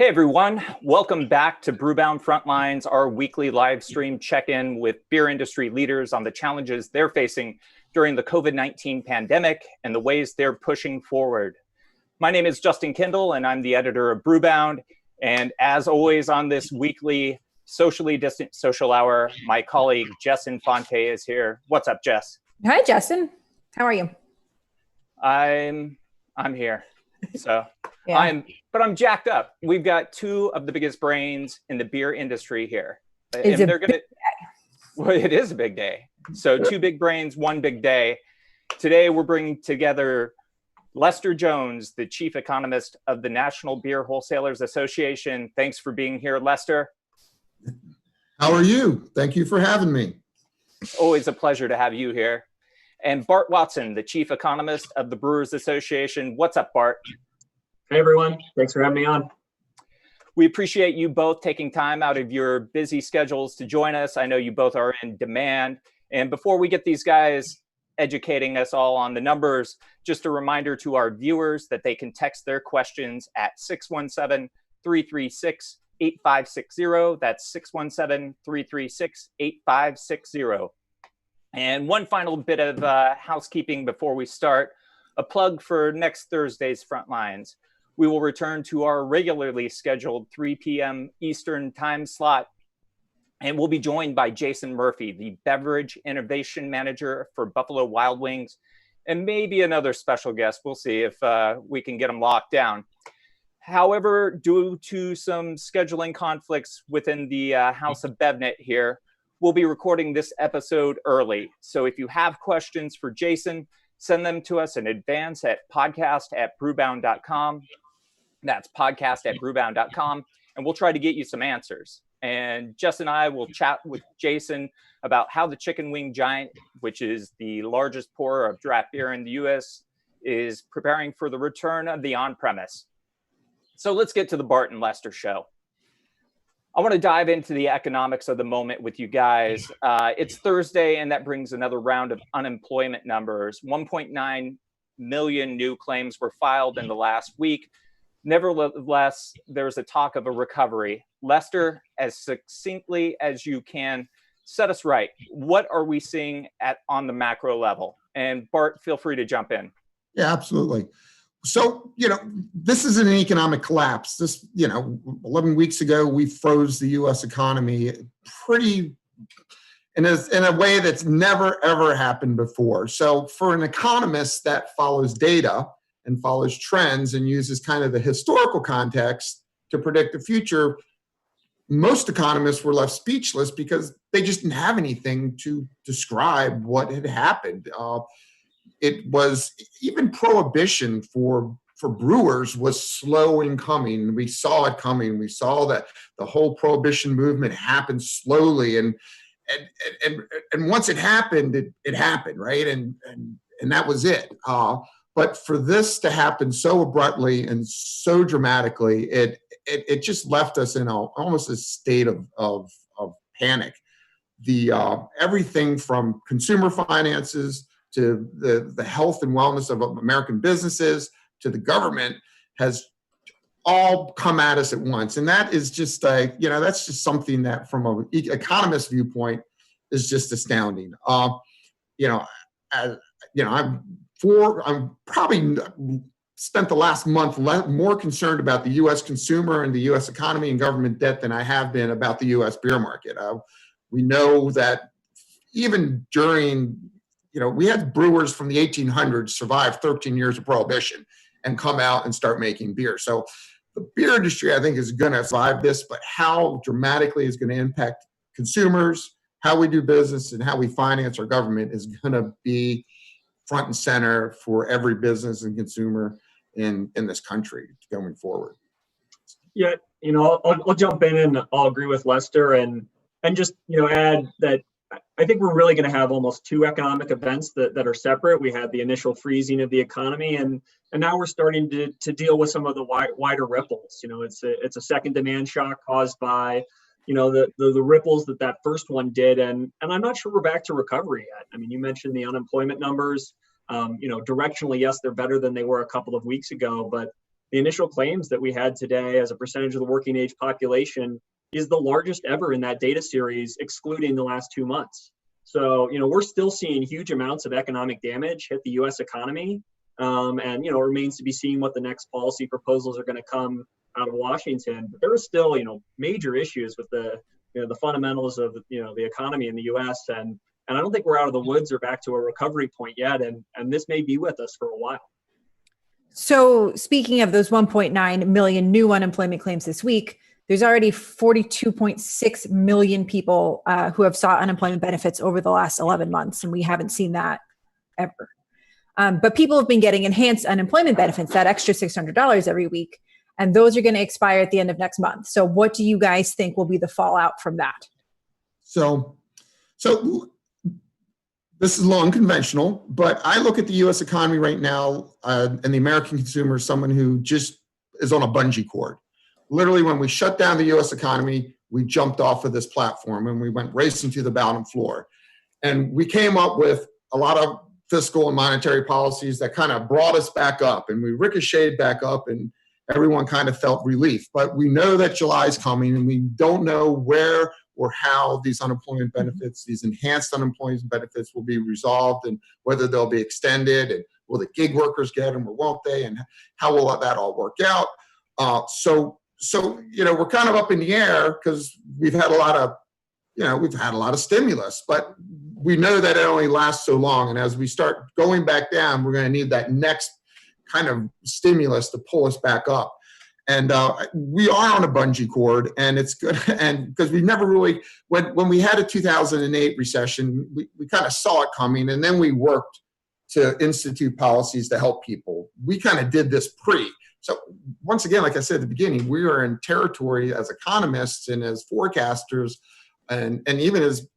Hey everyone, welcome back to Brewbound Frontlines, our weekly live stream check-in with beer industry leaders on the challenges they're facing during the COVID-19 pandemic and the ways they're pushing forward. My name is Justin Kindle and I'm the editor of Brewbound. And as always on this weekly socially distant social hour, my colleague Jess Infante is here. What's up, Jess? Hi, Justin. How are you? I'm here. So Yeah. I'm jacked up. We've got two of the biggest brains in the beer industry here. It's and they're gonna well, it is a big day. So two big brains, one big day. Today we're bringing together Lester Jones, the chief economist of the National Beer Wholesalers Association. Thanks for being here, Lester. How are you? Thank you for having me. Always a pleasure to have you here. And Bart Watson, the chief economist of the Brewers Association. What's up, Bart? Hey, everyone. Thanks for having me on. We appreciate you both taking time out of your busy schedules to join us. I know you both are in demand. And before we get these guys educating us all on the numbers, just a reminder to our viewers that they can text their questions at 617-336-8560. That's 617-336-8560. And one final bit of housekeeping before we start, a plug for next Thursday's Frontlines. We will return to our regularly scheduled 3 p.m. Eastern time slot, and we'll be joined by Jason Murphy, the Beverage Innovation Manager for Buffalo Wild Wings, and maybe another special guest. We'll see if we can get them locked down. However, due to some scheduling conflicts within the House of BevNet here, we'll be recording this episode early. So if you have questions for Jason, send them to us in advance at podcast@brewbound.com. That's podcast@brewbound.com. And we'll try to get you some answers. And Jess and I will chat with Jason about how the Chicken Wing Giant, which is the largest pourer of draft beer in the U.S., is preparing for the return of the on-premise. So let's get to the Bart and Lester show. I want to dive into the economics of the moment with you guys. It's Thursday, and that brings another round of unemployment numbers. 1.9 million new claims were filed in the last week. Nevertheless, there's a talk of a recovery. Lester, as succinctly as you can, set us right. What are we seeing on the macro level? And Bart, feel free to jump in. Yeah, absolutely. So, this is an economic collapse. 11 weeks ago, we froze the U.S. economy pretty in a way that's never, ever happened before. So for an economist that follows data and follows trends and uses kind of the historical context to predict the future, most economists were left speechless because they just didn't have anything to describe what had happened. It was even prohibition for brewers was slow in coming. We saw it coming. We saw that the whole prohibition movement happened slowly, and once it happened, it happened, right? And that was it. But for this to happen so abruptly and so dramatically, it just left us in almost a state of panic. Everything from consumer finances to the health and wellness of American businesses, to the government, has all come at us at once. And that is just, that's just something that from an economist viewpoint is just astounding. I'm probably spent the last month more concerned about the U.S. consumer and the U.S. economy and government debt than I have been about the U.S. beer market. We know that even during we had brewers from the 1800s survive 13 years of prohibition and come out and start making beer. So the beer industry, I think, is going to survive this, but how dramatically it's going to impact consumers, how we do business, and how we finance our government is going to be front and center for every business and consumer in this country going forward. Yeah, I'll jump in and I'll agree with Lester and just, add that I think we're really going to have almost two economic events that are separate. We had the initial freezing of the economy, and now we're starting to deal with some of the wider ripples. It's a second demand shock caused by, the ripples that first one did, and I'm not sure we're back to recovery yet. I mean, you mentioned the unemployment numbers. Directionally, yes, they're better than they were a couple of weeks ago, but the initial claims that we had today as a percentage of the working age population is the largest ever in that data series, excluding the last 2 months. So, we're still seeing huge amounts of economic damage hit the U.S. economy. And, it remains to be seen what the next policy proposals are going to come out of Washington. But there are still, major issues with the fundamentals of, the economy in the U.S. And I don't think we're out of the woods or back to a recovery point yet. And this may be with us for a while. So speaking of those 1.9 million new unemployment claims this week, there's already 42.6 million people who have sought unemployment benefits over the last 11 months, and we haven't seen that ever. But people have been getting enhanced unemployment benefits, that extra $600 every week, and those are going to expire at the end of next month. So what do you guys think will be the fallout from that? So this is a little unconventional, but I look at the U.S. economy right now and the American consumer as someone who just is on a bungee cord. Literally, when we shut down the U.S. economy, we jumped off of this platform and we went racing to the bottom floor. And we came up with a lot of fiscal and monetary policies that kind of brought us back up, and we ricocheted back up, and everyone kind of felt relief. But we know that July is coming, and we don't know where or how these unemployment benefits, these enhanced unemployment benefits will be resolved, and whether they'll be extended, and will the gig workers get them or won't they, and how will that all work out? So we're kind of up in the air because we've had a lot of stimulus, but we know that it only lasts so long. And as we start going back down, we're going to need that next kind of stimulus to pull us back up. And we are on a bungee cord, and it's good. And because we never really, when we had a 2008 recession, we kind of saw it coming, and then we worked to institute policies to help people. We kind of did this So once again, like I said at the beginning, we are in territory as economists and as forecasters, and even as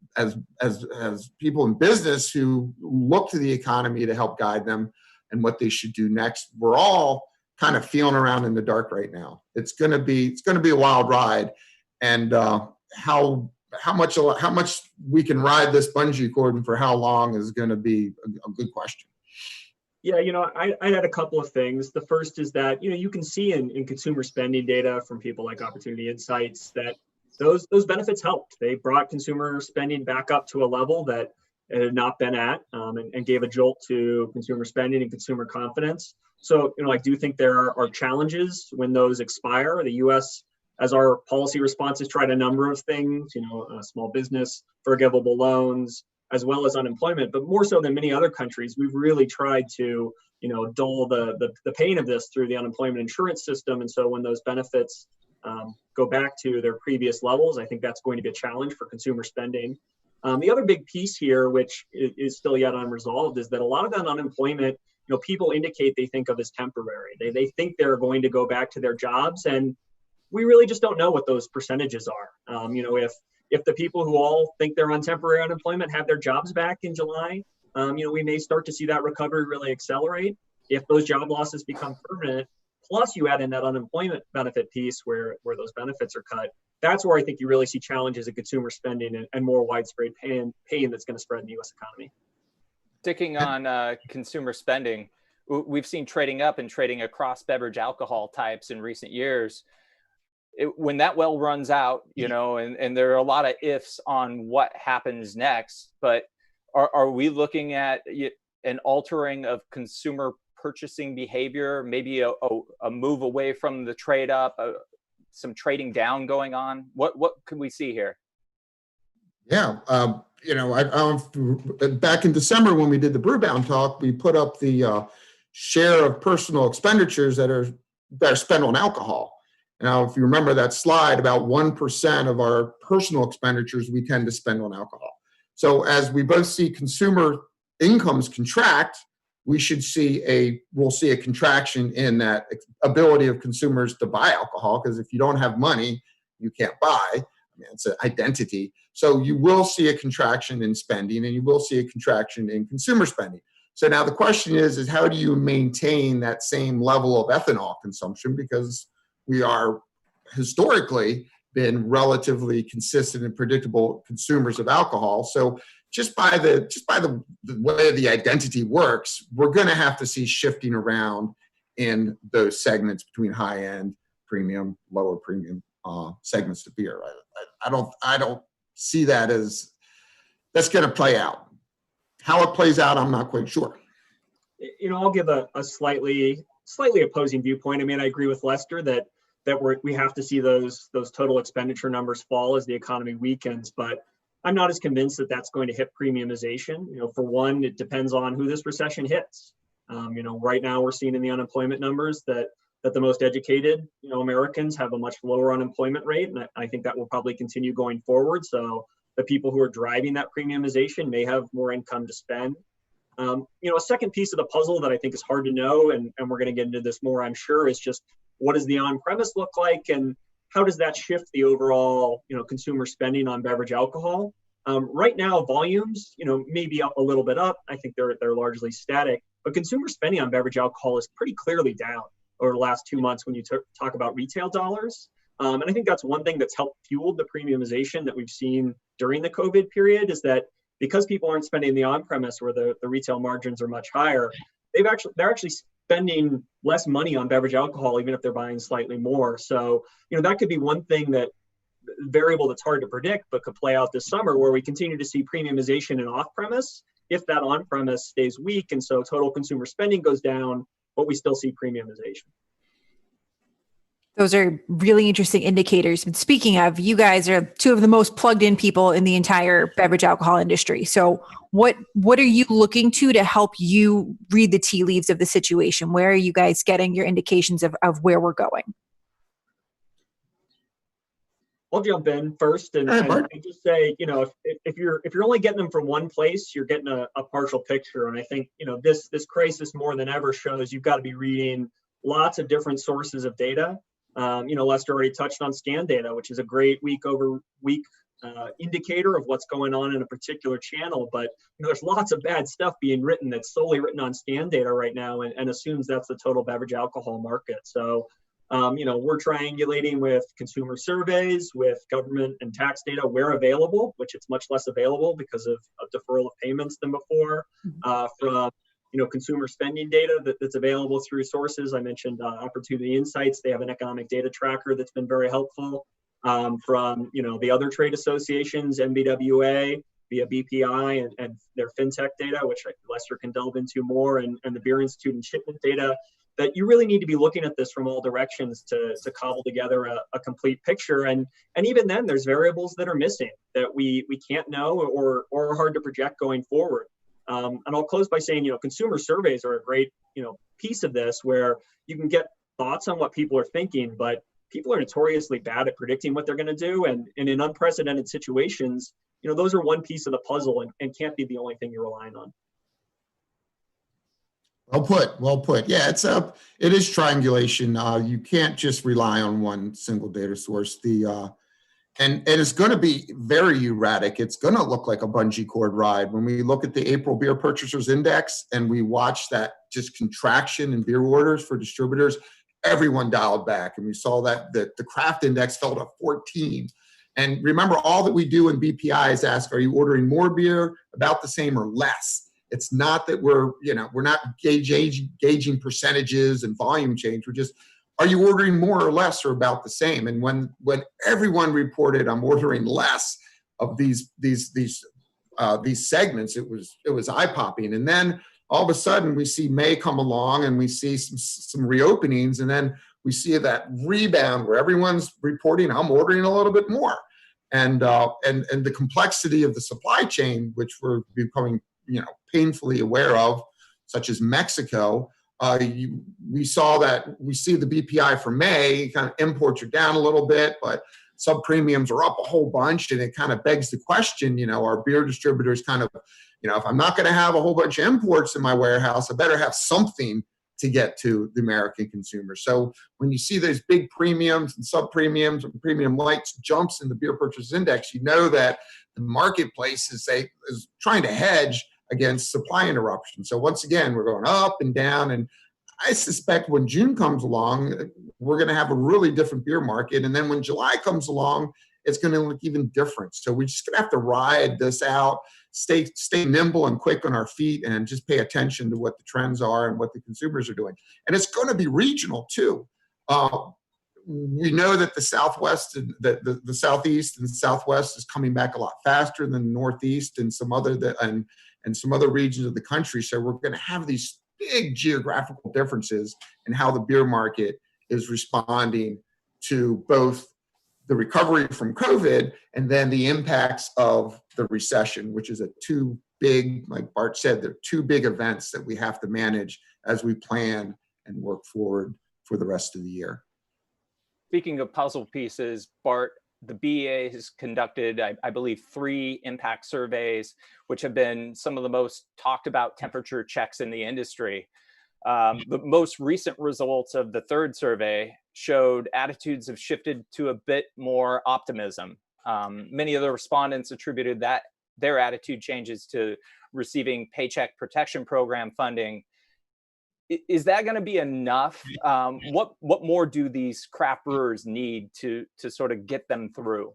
people in business who look to the economy to help guide them and what they should do next. We're all kind of feeling around in the dark right now. It's going to be a wild ride, and how much we can ride this bungee cord and for how long is going to be a good question. Yeah, I had a couple of things. The first is that, you can see in consumer spending data from people like Opportunity Insights that those benefits helped. They brought consumer spending back up to a level that it had not been at, and gave a jolt to consumer spending and consumer confidence. So, I do think there are challenges when those expire. The U.S., as our policy responses, tried a number of things, small business, forgivable loans, as well as unemployment, but more so than many other countries, we've really tried to, dull the pain of this through the unemployment insurance system. And so when those benefits go back to their previous levels, I think that's going to be a challenge for consumer spending. The other big piece here, which is still yet unresolved, is that a lot of that unemployment, people indicate they think of as temporary. They think they're going to go back to their jobs, and we really just don't know what those percentages are. If the people who all think they're on temporary unemployment have their jobs back in July, we may start to see that recovery really accelerate. If those job losses become permanent, plus you add in that unemployment benefit piece where those benefits are cut, that's where I think you really see challenges in consumer spending and more widespread pain that's going to spread in the U.S. economy. Sticking on consumer spending, we've seen trading up and trading across beverage alcohol types in recent years. When that well runs out, and there are a lot of ifs on what happens next, but are we looking at an altering of consumer purchasing behavior, maybe a move away from the trade up, some trading down going on? What could we see here? Yeah, back in December when we did the Brewbound talk, we put up the share of personal expenditures that are spent on alcohol. Now, if you remember that slide, about 1% of our personal expenditures we tend to spend on alcohol. So as we both see consumer incomes contract, we'll see a contraction in that ability of consumers to buy alcohol, because if you don't have money, you can't buy. It's an identity. So you will see a contraction in spending, and you will see a contraction in consumer spending. So now the question is how do you maintain that same level of ethanol consumption? Because we are historically been relatively consistent and predictable consumers of alcohol. So just by the way the identity works, we're going to have to see shifting around in those segments between high end, premium, lower premium segments of beer. I don't see that as that's going to play out. How it plays out, I'm not quite sure. I'll give a slightly opposing viewpoint. I mean, I agree with Lester that we have to see those total expenditure numbers fall as the economy weakens, but I'm not as convinced that that's going to hit premiumization. For one, it depends on who this recession hits. Right now we're seeing in the unemployment numbers that the most educated, Americans have a much lower unemployment rate, and I think that will probably continue going forward. So the people who are driving that premiumization may have more income to spend. A second piece of the puzzle that I think is hard to know, and we're going to get into this more, I'm sure, is just what does the on-premise look like, and how does that shift the overall, consumer spending on beverage alcohol? Right now, volumes, may be up a little bit up. I think they're largely static, but consumer spending on beverage alcohol is pretty clearly down over the last 2 months when you talk about retail dollars. And I think that's one thing that's helped fuel the premiumization that we've seen during the COVID period, is that because people aren't spending the on-premise where the retail margins are much higher, they're actually spending less money on beverage alcohol, even if they're buying slightly more. So, that could be one thing, that variable that's hard to predict, but could play out this summer, where we continue to see premiumization in off-premise if that on-premise stays weak. And so total consumer spending goes down, but we still see premiumization. Those are really interesting indicators. But speaking of, you guys are two of the most plugged in people in the entire beverage alcohol industry. So what are you looking to help you read the tea leaves of the situation? Where are you guys getting your indications of where we're going? I'll jump in first and just say, if you're only getting them from one place, you're getting a partial picture. And I think, this crisis more than ever shows you've got to be reading lots of different sources of data. Lester already touched on scan data, which is a great week over week indicator of what's going on in a particular channel. But there's lots of bad stuff being written that's solely written on scan data right now, and assumes that's the total beverage alcohol market. So, we're triangulating with consumer surveys, with government and tax data where available, which it's much less available because of deferral of payments than before, from consumer spending data that's available through sources. I mentioned Opportunity Insights. They have an economic data tracker that's been very helpful. From the other trade associations, NBWA via BPI and their fintech data, which Lester can delve into more, and the Beer Institute and shipment data. That you really need to be looking at this from all directions to cobble together a complete picture. And even then, there's variables that are missing that we can't know or are hard to project going forward. And I'll close by saying, consumer surveys are a great, piece of this, where you can get thoughts on what people are thinking, but people are notoriously bad at predicting what they're going to do. And in unprecedented situations, those are one piece of the puzzle and can't be the only thing you're relying on. Well put. Yeah, it is triangulation. You can't just rely on one single data source. And it's going to be very erratic. It's going to look like a bungee cord ride. When we look at the April Beer Purchasers Index and we watch that just contraction in beer orders for distributors, everyone dialed back. And we saw that the craft index fell to 14. And remember, all that we do in BPI is ask, are you ordering more beer, about the same, or less? It's not that we're not gauging percentages and volume change. We're just, are you ordering more or less or about the same? And when everyone reported I'm ordering less of these segments, it was eye-popping. And then all of a sudden we see May come along and we see some reopenings, and then we see that rebound where everyone's reporting I'm ordering a little bit more. And the complexity of the supply chain, which we're becoming painfully aware of, such as Mexico, we see the BPI for May, kind of imports are down a little bit, but sub premiums are up a whole bunch, and it kind of begs the question, our beer distributors kind of, if I'm not going to have a whole bunch of imports in my warehouse, I better have something to get to the American consumer. So when you see those big premiums and sub premiums and premium lights jumps in the beer purchase index, you know that the marketplace is trying to hedge against supply interruption. So once again, we're going up and down, and I suspect when June comes along, we're going to have a really different beer market. And then when July comes along, it's going to look even different. So we're just going to have to ride this out, stay nimble and quick on our feet, and just pay attention to what the trends are and what the consumers are doing. And it's going to be regional too. We know that the Southwest, the Southeast and Southwest is coming back a lot faster than the Northeast and some other regions of the country. So we're going to have these big geographical differences in how the beer market is responding to both the recovery from COVID and then the impacts of the recession, which is two big, like Bart said, they're two big events that we have to manage as we plan and work forward for the rest of the year. Speaking of puzzle pieces, Bart, the BEA has conducted, I believe, 3 impact surveys, which have been some of the most talked about temperature checks in the industry. The most recent results of the 3rd survey showed attitudes have shifted to a bit more optimism. Many of the respondents attributed their attitude changes to receiving Paycheck Protection Program funding. Is that going to be enough? What more do these craft brewers need to sort of get them through?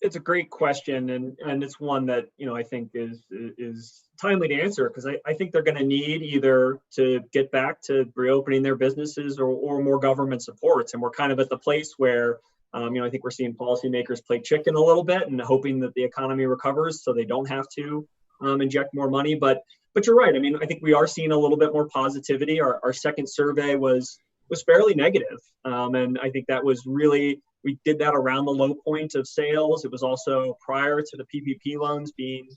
It's a great question, and it's one that I think is timely to answer, because I think they're going to need either to get back to reopening their businesses or more government supports. And we're kind of at the place where I think we're seeing policymakers play chicken a little bit and hoping that the economy recovers so they don't have to inject more money. But you're right. I mean, I think we are seeing a little bit more positivity. Our 2nd survey was fairly negative, and I think that was really. We did that around the low point of sales. It was also prior to the PPP loans being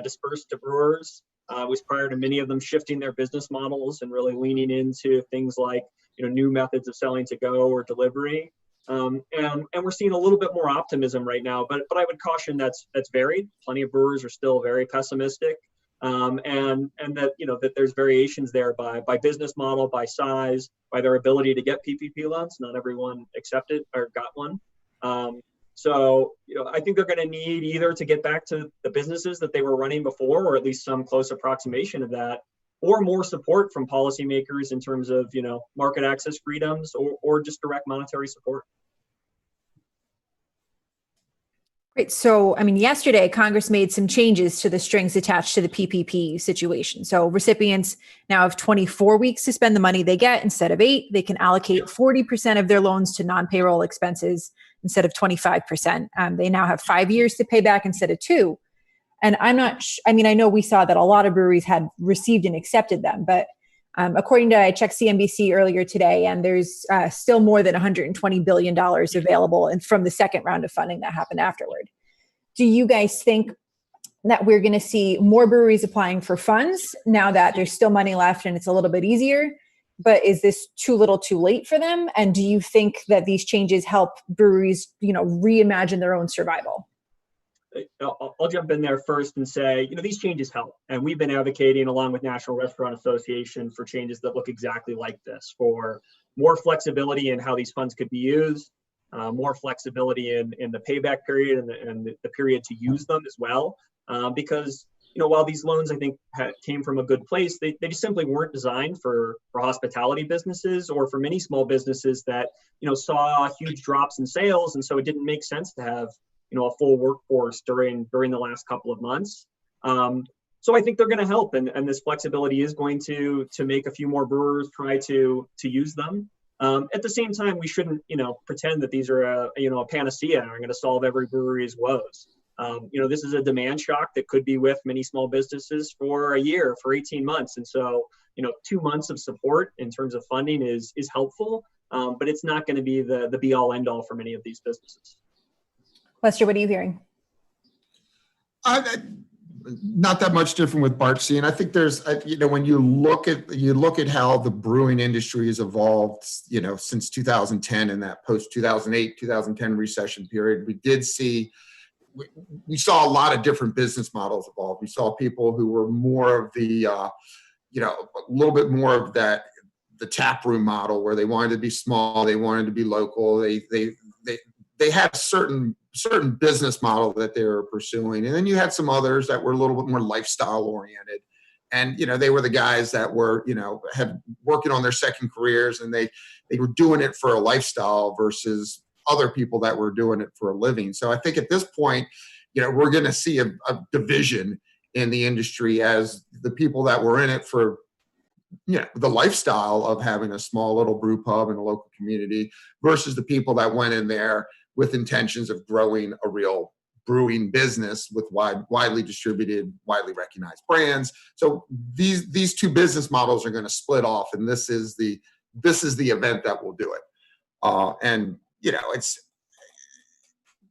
dispersed to brewers. It was prior to many of them shifting their business models and really leaning into things like new methods of selling to go or delivery. And we're seeing a little bit more optimism right now. But I would caution that's varied. Plenty of brewers are still very pessimistic, and that that there's variations there by business model, by size, by their ability to get PPP loans. Not everyone accepted or got one. So I think they're going to need either to get back to the businesses that they were running before, or at least some close approximation of that, or more support from policymakers in terms of market access freedoms or just direct monetary support. Great. So, yesterday, Congress made some changes to the strings attached to the PPP situation. So recipients now have 24 weeks to spend the money they get instead of 8. They can allocate 40% of their loans to non-payroll expenses instead of 25%. They now have 5 years to pay back instead of 2. And I know we saw that a lot of breweries had received and accepted them, but according to, I checked CNBC earlier today, and there's still more than $120 billion available from the 2nd round of funding that happened afterward. Do you guys think that we're going to see more breweries applying for funds now that there's still money left and it's a little bit easier? But is this too little too late for them? And do you think that these changes help breweries, reimagine their own survival? I'll jump in there first and say, these changes help. And we've been advocating along with National Restaurant Association for changes that look exactly like this, for more flexibility in how these funds could be used, more flexibility in the payback period and the period to use them as well. Because, while these loans, I think, came from a good place, they just simply weren't designed for hospitality businesses or for many small businesses that, saw huge drops in sales. And so it didn't make sense to have a full workforce during the last couple of months. So I think they're going to help, and this flexibility is going to make a few more brewers try to use them. At the same time, we shouldn't pretend that these are a panacea and are going to solve every brewery's woes. This is a demand shock that could be with many small businesses for a year, for 18 months, and so 2 months of support in terms of funding is helpful, but it's not going to be the be all end all for many of these businesses. Lester, what are you hearing? Not that much different with Bart C. And I think there's, when you look at how the brewing industry has evolved, since 2010 and that post 2008, 2010 recession period, we saw a lot of different business models evolve. We saw people who were more of the, a little bit more of that, the tap room model, where they wanted to be small, they wanted to be local, they had a certain business model that they were pursuing. And then you had some others that were a little bit more lifestyle oriented. And, they were the guys that were, had working on their second careers, and they were doing it for a lifestyle versus other people that were doing it for a living. So I think at this point, we're going to see a division in the industry as the people that were in it for the lifestyle of having a small little brew pub in a local community versus the people that went in there with intentions of growing a real brewing business with widely distributed, widely recognized brands. So these two business models are going to split off, and this is the event that will do it. And it's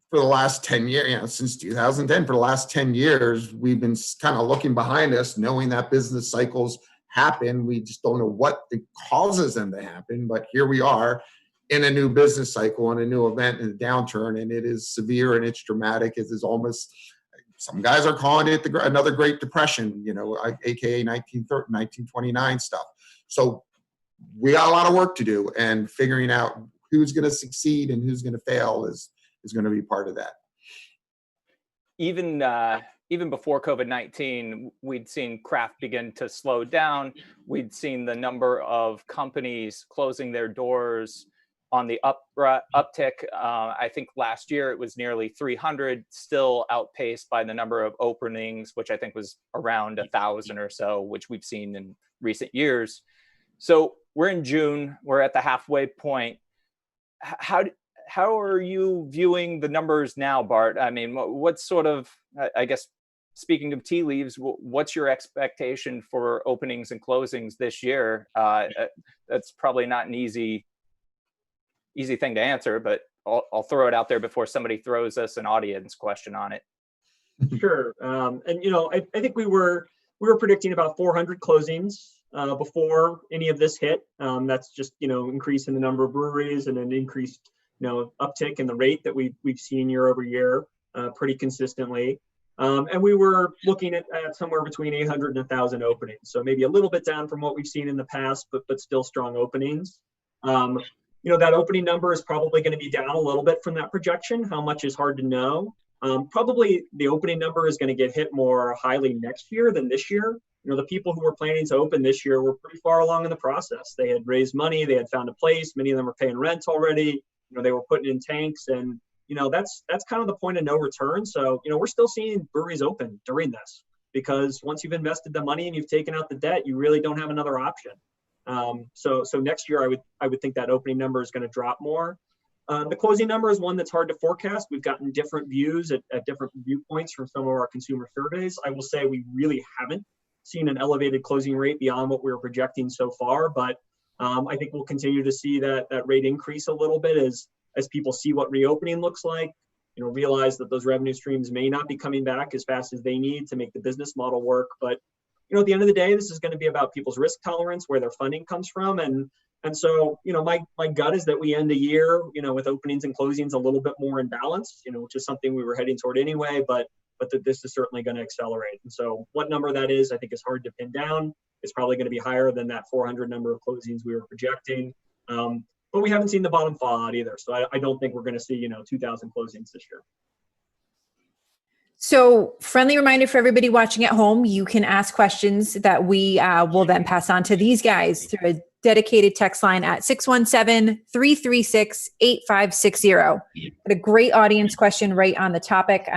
for the last 10 years, since 2010, for the last 10 years, we've been kind of looking behind us, knowing that business cycles happen. We just don't know what causes them to happen, but here we are in a new business cycle and a new event and a downturn, and it is severe and it's dramatic. It is almost, some guys are calling it another Great Depression, aka 1929 stuff. So we got a lot of work to do, and figuring out who's going to succeed and who's going to fail is going to be part of that. Even before COVID-19, we'd seen craft begin to slow down. We'd seen the number of companies closing their doors on the uptick. I think last year it was nearly 300, still outpaced by the number of openings, which I think was around 1,000 or so, which we've seen in recent years. So we're in June, we're at the halfway point. How are you viewing the numbers now, Bart? I mean, what sort of, I guess, speaking of tea leaves, what's your expectation for openings and closings this year? That's probably not an easy thing to answer, but I'll throw it out there before somebody throws us an audience question on it. Sure. And I think we were predicting about 400 closings before any of this hit. That's just increase in the number of breweries and an increased uptick in the rate that we've seen year over year pretty consistently. And we were looking at somewhere between 800 and 1,000 openings. So maybe a little bit down from what we've seen in the past, but still strong openings. That opening number is probably going to be down a little bit from that projection. How much is hard to know. Probably the opening number is going to get hit more highly next year than this year. The people who were planning to open this year were pretty far along in the process. They had raised money, they had found a place. Many of them were paying rent already. They were putting in tanks, and that's kind of the point of no return. So we're still seeing breweries open during this, because once you've invested the money and you've taken out the debt, you really don't have another option. So next year I would think that opening number is going to drop more. The closing number is one that's hard to forecast. We've gotten different views at different viewpoints from some of our consumer surveys. I will say we really haven't seen an elevated closing rate beyond what we were projecting so far, but I think we'll continue to see that rate increase a little bit as people see what reopening looks like, realize that those revenue streams may not be coming back as fast as they need to make the business model work. But at the end of the day, this is going to be about people's risk tolerance, where their funding comes from. And so, my gut is that we end the year, with openings and closings a little bit more in balance, which is something we were heading toward anyway, but that this is certainly going to accelerate. And so what number that is, I think is hard to pin down. It's probably going to be higher than that 400 number of closings we were projecting. But we haven't seen the bottom fall out either. So I don't think we're going to see, 2,000 closings this year. So friendly reminder for everybody watching at home, you can ask questions that we will then pass on to these guys through a dedicated text line at 617-336-8560. A great audience question right on the topic.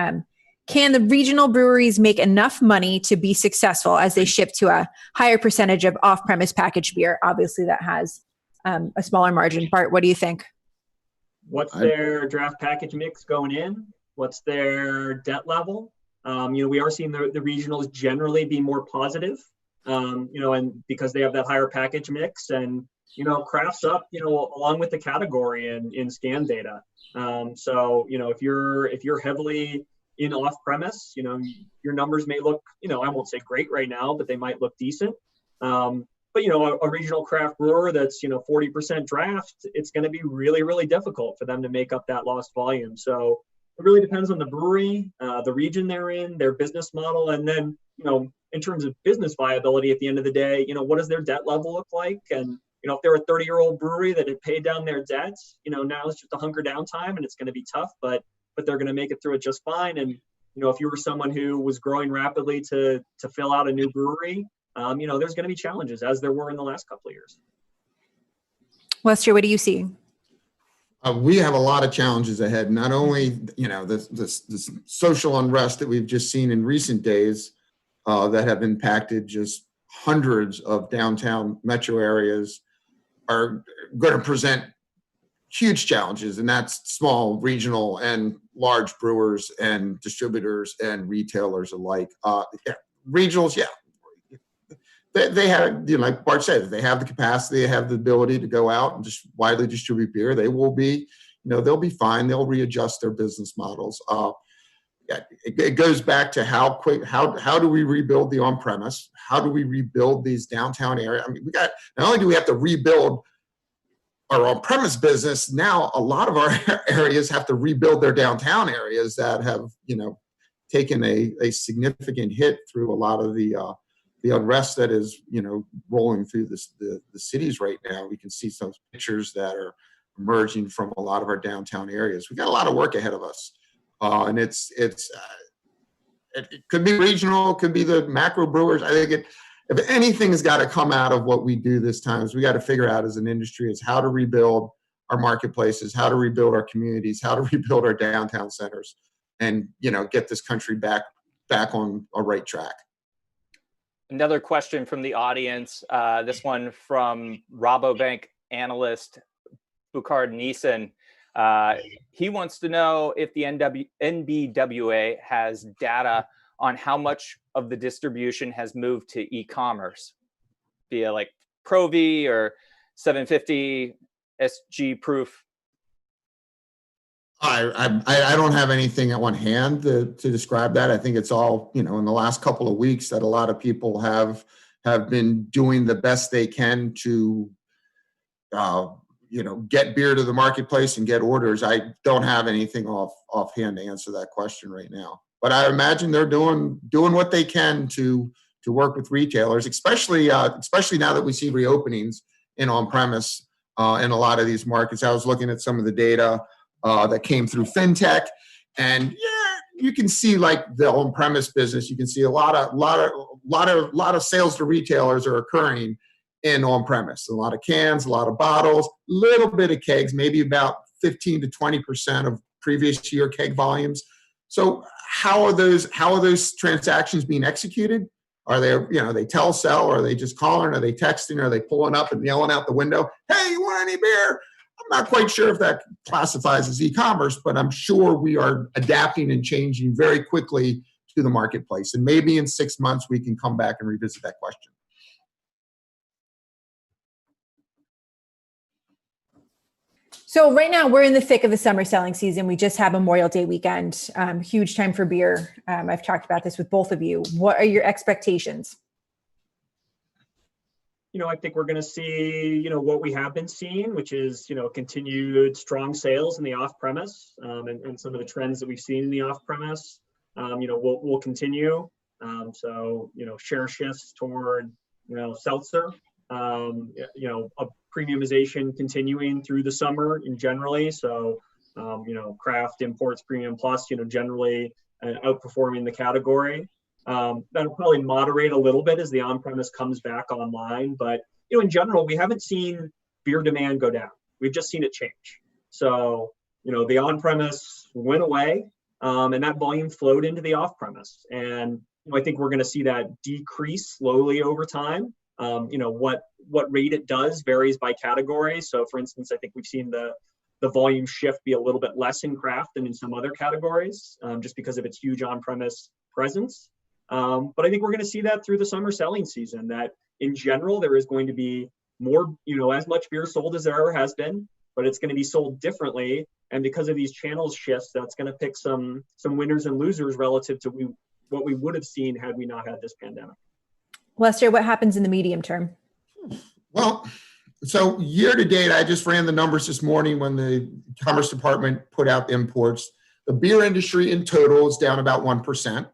Can the regional breweries make enough money to be successful as they shift to a higher percentage of off-premise packaged beer? Obviously, that has a smaller margin. Bart, what do you think? What's their draft package mix going in? What's their debt level? We are seeing the regionals generally be more positive, and because they have that higher package mix, and craft's up, along with the category in scan data. So if you're heavily in off-premise, your numbers may look, I won't say great right now, but they might look decent. But a regional craft brewer that's 40% draft, it's going to be really, really difficult for them to make up that lost volume. So it really depends on the brewery, the region they're in, their business model, and then in terms of business viability at the end of the day, what does their debt level look like? And if they're a 30-year-old brewery that had paid down their debts, now it's just a hunker down time, and it's going to be tough, but they're going to make it through it just fine. And if you were someone who was growing rapidly to fill out a new brewery, there's going to be challenges, as there were in the last couple of years. Lester, what do you see? We have a lot of challenges ahead. Not only, you know, this social unrest that we've just seen in recent days that have impacted just hundreds of downtown metro areas are going to present huge challenges, and that's small, regional, and large brewers and distributors and retailers alike. Regionals, they have, you know, like Bart said, they have the capacity, they have the ability to go out and just widely distribute beer. They will be, you know, they'll be fine. They'll readjust their business models. It goes back to how do we rebuild the on-premise? How do we rebuild these downtown areas? I mean, not only do we have to rebuild our on-premise business, now a lot of our areas have to rebuild their downtown areas that have, you know, taken a significant hit through a lot of the unrest that is, you know, rolling through the cities right now. We can see some pictures that are emerging from a lot of our downtown areas. We've got a lot of work ahead of us, and it could be regional, it could be the macro brewers. I think if anything has got to come out of what we do this time, is we got to figure out as an industry is how to rebuild our marketplaces, how to rebuild our communities, how to rebuild our downtown centers, and, you know, get this country back on a right track. Another question from the audience, this one from Rabobank analyst Bukhard Neeson. He wants to know if the NBWA has data on how much of the distribution has moved to e-commerce via like Provi or 750 SG Proof. I don't have anything at one hand to describe that. I think it's all, you know, in the last couple of weeks that a lot of people have been doing the best they can to, you know, get beer to the marketplace and get orders. I don't have anything offhand to answer that question right now. But I imagine they're doing what they can to work with retailers, especially now that we see reopenings in on-premise in a lot of these markets. I was looking at some of the data that came through FinTech, and you can see like the on-premise business. You can see a lot of sales to retailers are occurring in on-premise. A lot of cans, a lot of bottles, little bit of kegs, maybe about 15 to 20% of previous year keg volumes. So how are those transactions being executed? Are they, you know, they sell, or are they just calling, are they texting, are they pulling up and yelling out the window, "Hey, you want any beer?" I'm not quite sure if that classifies as e-commerce, but I'm sure we are adapting and changing very quickly to the marketplace. And maybe in 6 months we can come back and revisit that question. So right now we're in the thick of the summer selling season. We just had Memorial Day weekend, huge time for beer. I've talked about this with both of you. What are your expectations? You know, I think we're going to see, you know, what we have been seeing, which is, you know, continued strong sales in the off-premise, and some of the trends that we've seen in the off-premise, you know, will continue. So, you know, share shifts toward, you know, seltzer, you know, a premiumization continuing through the summer in generally. So, you know, craft, imports, premium plus, you know, generally outperforming the category. That'll probably moderate a little bit as the on-premise comes back online. But, you know, in general, we haven't seen beer demand go down. We've just seen it change. So, you know, the on-premise went away, and that volume flowed into the off-premise. And, you know, I think we're going to see that decrease slowly over time. You know, what rate it does varies by category. So, for instance, I think we've seen the volume shift be a little bit less in craft than in some other categories, just because of its huge on-premise presence. But I think we're going to see that through the summer selling season, that in general, there is going to be more, you know, as much beer sold as there ever has been, but it's going to be sold differently. And because of these channels shifts, that's going to pick some winners and losers relative to what we would have seen had we not had this pandemic. Lester, what happens in the medium term? Well, so year to date, I just ran the numbers this morning when the Commerce Department put out the imports. The beer industry in total is down about 1%.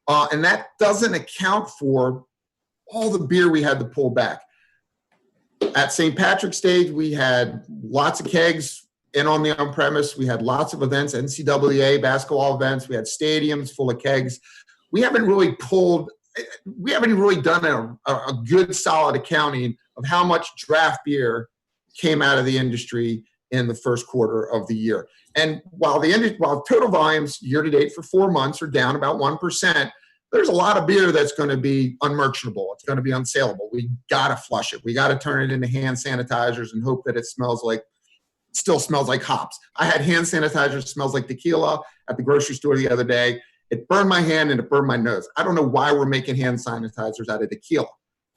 And that doesn't account for all the beer we had to pull back. At St. Patrick's Day, we had lots of kegs in on the on-premise. We had lots of events, NCAA basketball events. We had stadiums full of kegs. We haven't really done a good solid accounting of how much draft beer came out of the industry in the first quarter of the year. And while total volumes year to date for 4 months are down about 1%, there's a lot of beer that's going to be unmerchantable. It's going to be unsaleable. We got to flush it. We got to turn it into hand sanitizers and hope that it still smells like hops. I had hand sanitizer that smells like tequila at the grocery store the other day. It burned my hand and it burned my nose. I don't know why we're making hand sanitizers out of tequila.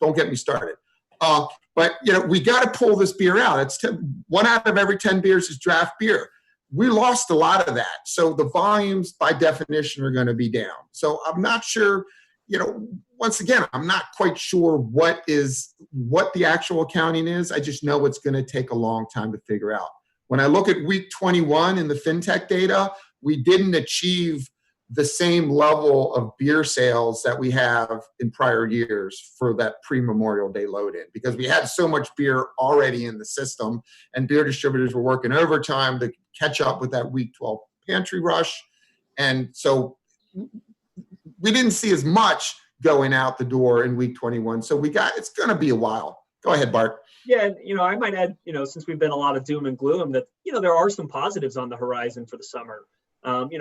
Don't get me started. But we got to pull this beer out. It's 1 out of every 10 beers is draft beer. We lost a lot of that. So the volumes by definition are going to be down. So I'm not sure, once again, I'm not quite sure what the actual accounting is. I just know it's going to take a long time to figure out. When I look at week 21 in the FinTech data, we didn't achieve the same level of beer sales that we have in prior years for that pre-Memorial Day load-in, because we had so much beer already in the system and beer distributors were working overtime to catch up with that week 12 pantry rush. And so we didn't see as much going out the door in week 21. So it's going to be a while. Go ahead, Bart. Yeah, and I might add, since we've been a lot of doom and gloom, that there are some positives on the horizon for the summer.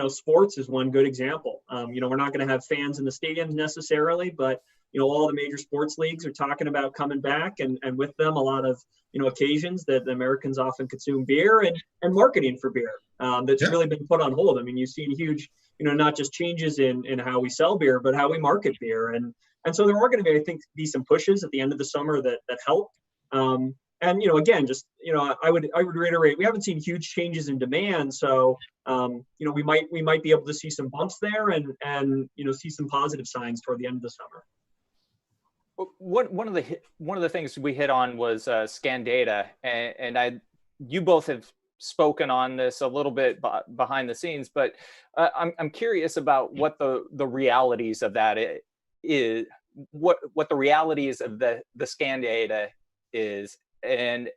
Sports is one good example. We're not going to have fans in the stadiums necessarily, but all the major sports leagues are talking about coming back, and with them a lot of occasions that the Americans often consume beer and marketing for beer that's really been put on hold. I mean, you've seen huge, not just changes in how we sell beer, but how we market beer, and so there are going to be, I think, some pushes at the end of the summer that help. And again, just I would reiterate, we haven't seen huge changes in demand, so we might be able to see some bumps there and see some positive signs toward the end of the summer. One of the things we hit on was scan data, and you both have spoken on this a little bit behind the scenes, but I'm curious about what the realities of that is, what the realities of the scan data is, and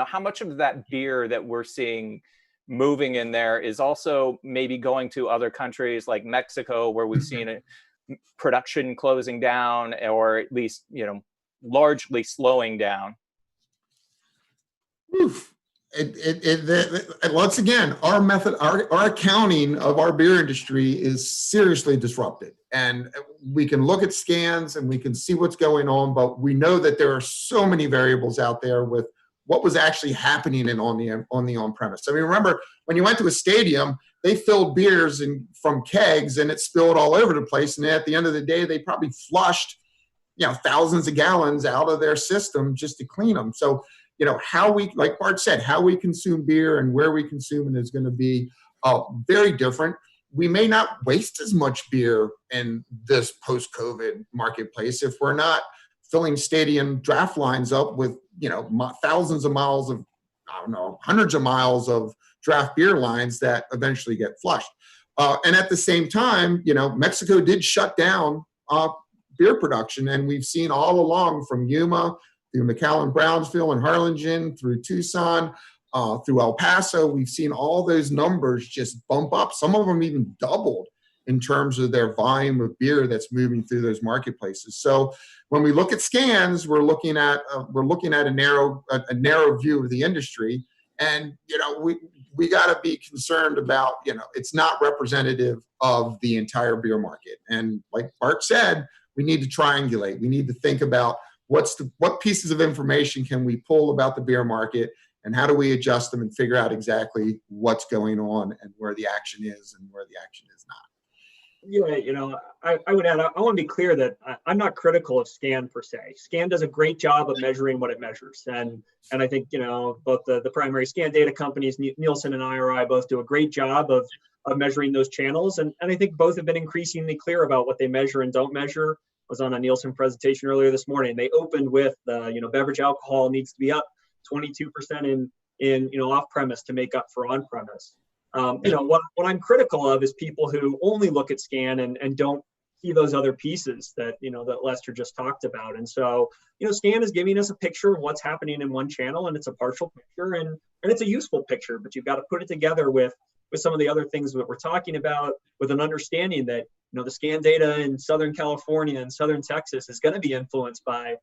how much of that beer that we're seeing moving in there is also maybe going to other countries like Mexico, where we've seen a production closing down, or at least largely slowing down. Oof. Once again, our method, our accounting of our beer industry is seriously disrupted. And we can look at scans and we can see what's going on, but we know that there are so many variables out there with what was actually happening on the on-premise. I mean, remember when you went to a stadium, they filled beers from kegs and it spilled all over the place. And at the end of the day, they probably flushed, thousands of gallons out of their system just to clean them. So, how we, like Bart said, how we consume beer and where we consume it is going to be very different. We may not waste as much beer in this post-COVID marketplace if we're not filling stadium draft lines up with, thousands of miles of, hundreds of miles of draft beer lines that eventually get flushed. And at the same time, Mexico did shut down beer production, and we've seen all along from Yuma through McAllen, Brownsville, and Harlingen, through Tucson, through El Paso, we've seen all those numbers just bump up. Some of them even doubled in terms of their volume of beer that's moving through those marketplaces. So when we look at scans, we're looking at a narrow view of the industry, and we got to be concerned about it's not representative of the entire beer market. And like Bart said, we need to triangulate. We need to think about what pieces of information can we pull about the beer market, and how do we adjust them and figure out exactly what's going on and where the action is and where the action is not. I would add, I want to be clear that I'm not critical of SCAN per se. SCAN does a great job of measuring what it measures. And I think, both the primary scan data companies, Nielsen and IRI, both do a great job of measuring those channels. And I think both have been increasingly clear about what they measure and don't measure. I was on a Nielsen presentation earlier this morning. They opened with, beverage alcohol needs to be up 22% in off-premise to make up for on-premise. What I'm critical of is people who only look at SCAN and don't see those other pieces that that Lester just talked about. And so SCAN is giving us a picture of what's happening in one channel, and it's a partial picture, and it's a useful picture, but you've got to put it together with some of the other things that we're talking about, with an understanding that the SCAN data in Southern California and Southern Texas is going to be influenced by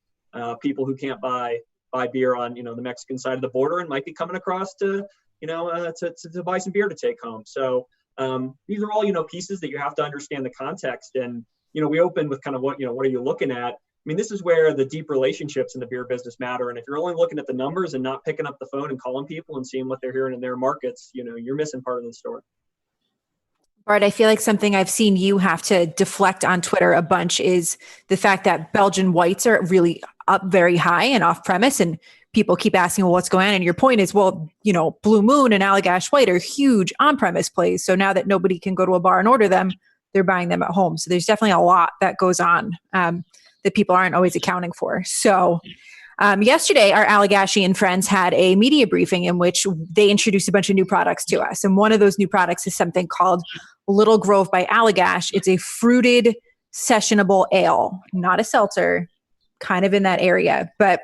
people who can't buy buy beer on, the Mexican side of the border and might be coming across to buy some beer to take home. So these are all, pieces that you have to understand the context. And, we open with kind of what are you looking at? I mean, this is where the deep relationships in the beer business matter. And if you're only looking at the numbers and not picking up the phone and calling people and seeing what they're hearing in their markets, you're missing part of the story. Bart, I feel like something I've seen you have to deflect on Twitter a bunch is the fact that Belgian whites are really up very high and off premise, and people keep asking, well, what's going on? And your point is, well, Blue Moon and Allagash White are huge on premise plays. So now that nobody can go to a bar and order them, they're buying them at home. So there's definitely a lot that goes on that people aren't always accounting for. So yesterday, our Allagashian friends had a media briefing in which they introduced a bunch of new products to us. And one of those new products is something called Little Grove by Allagash. It's a fruited sessionable ale, not a seltzer, kind of in that area. But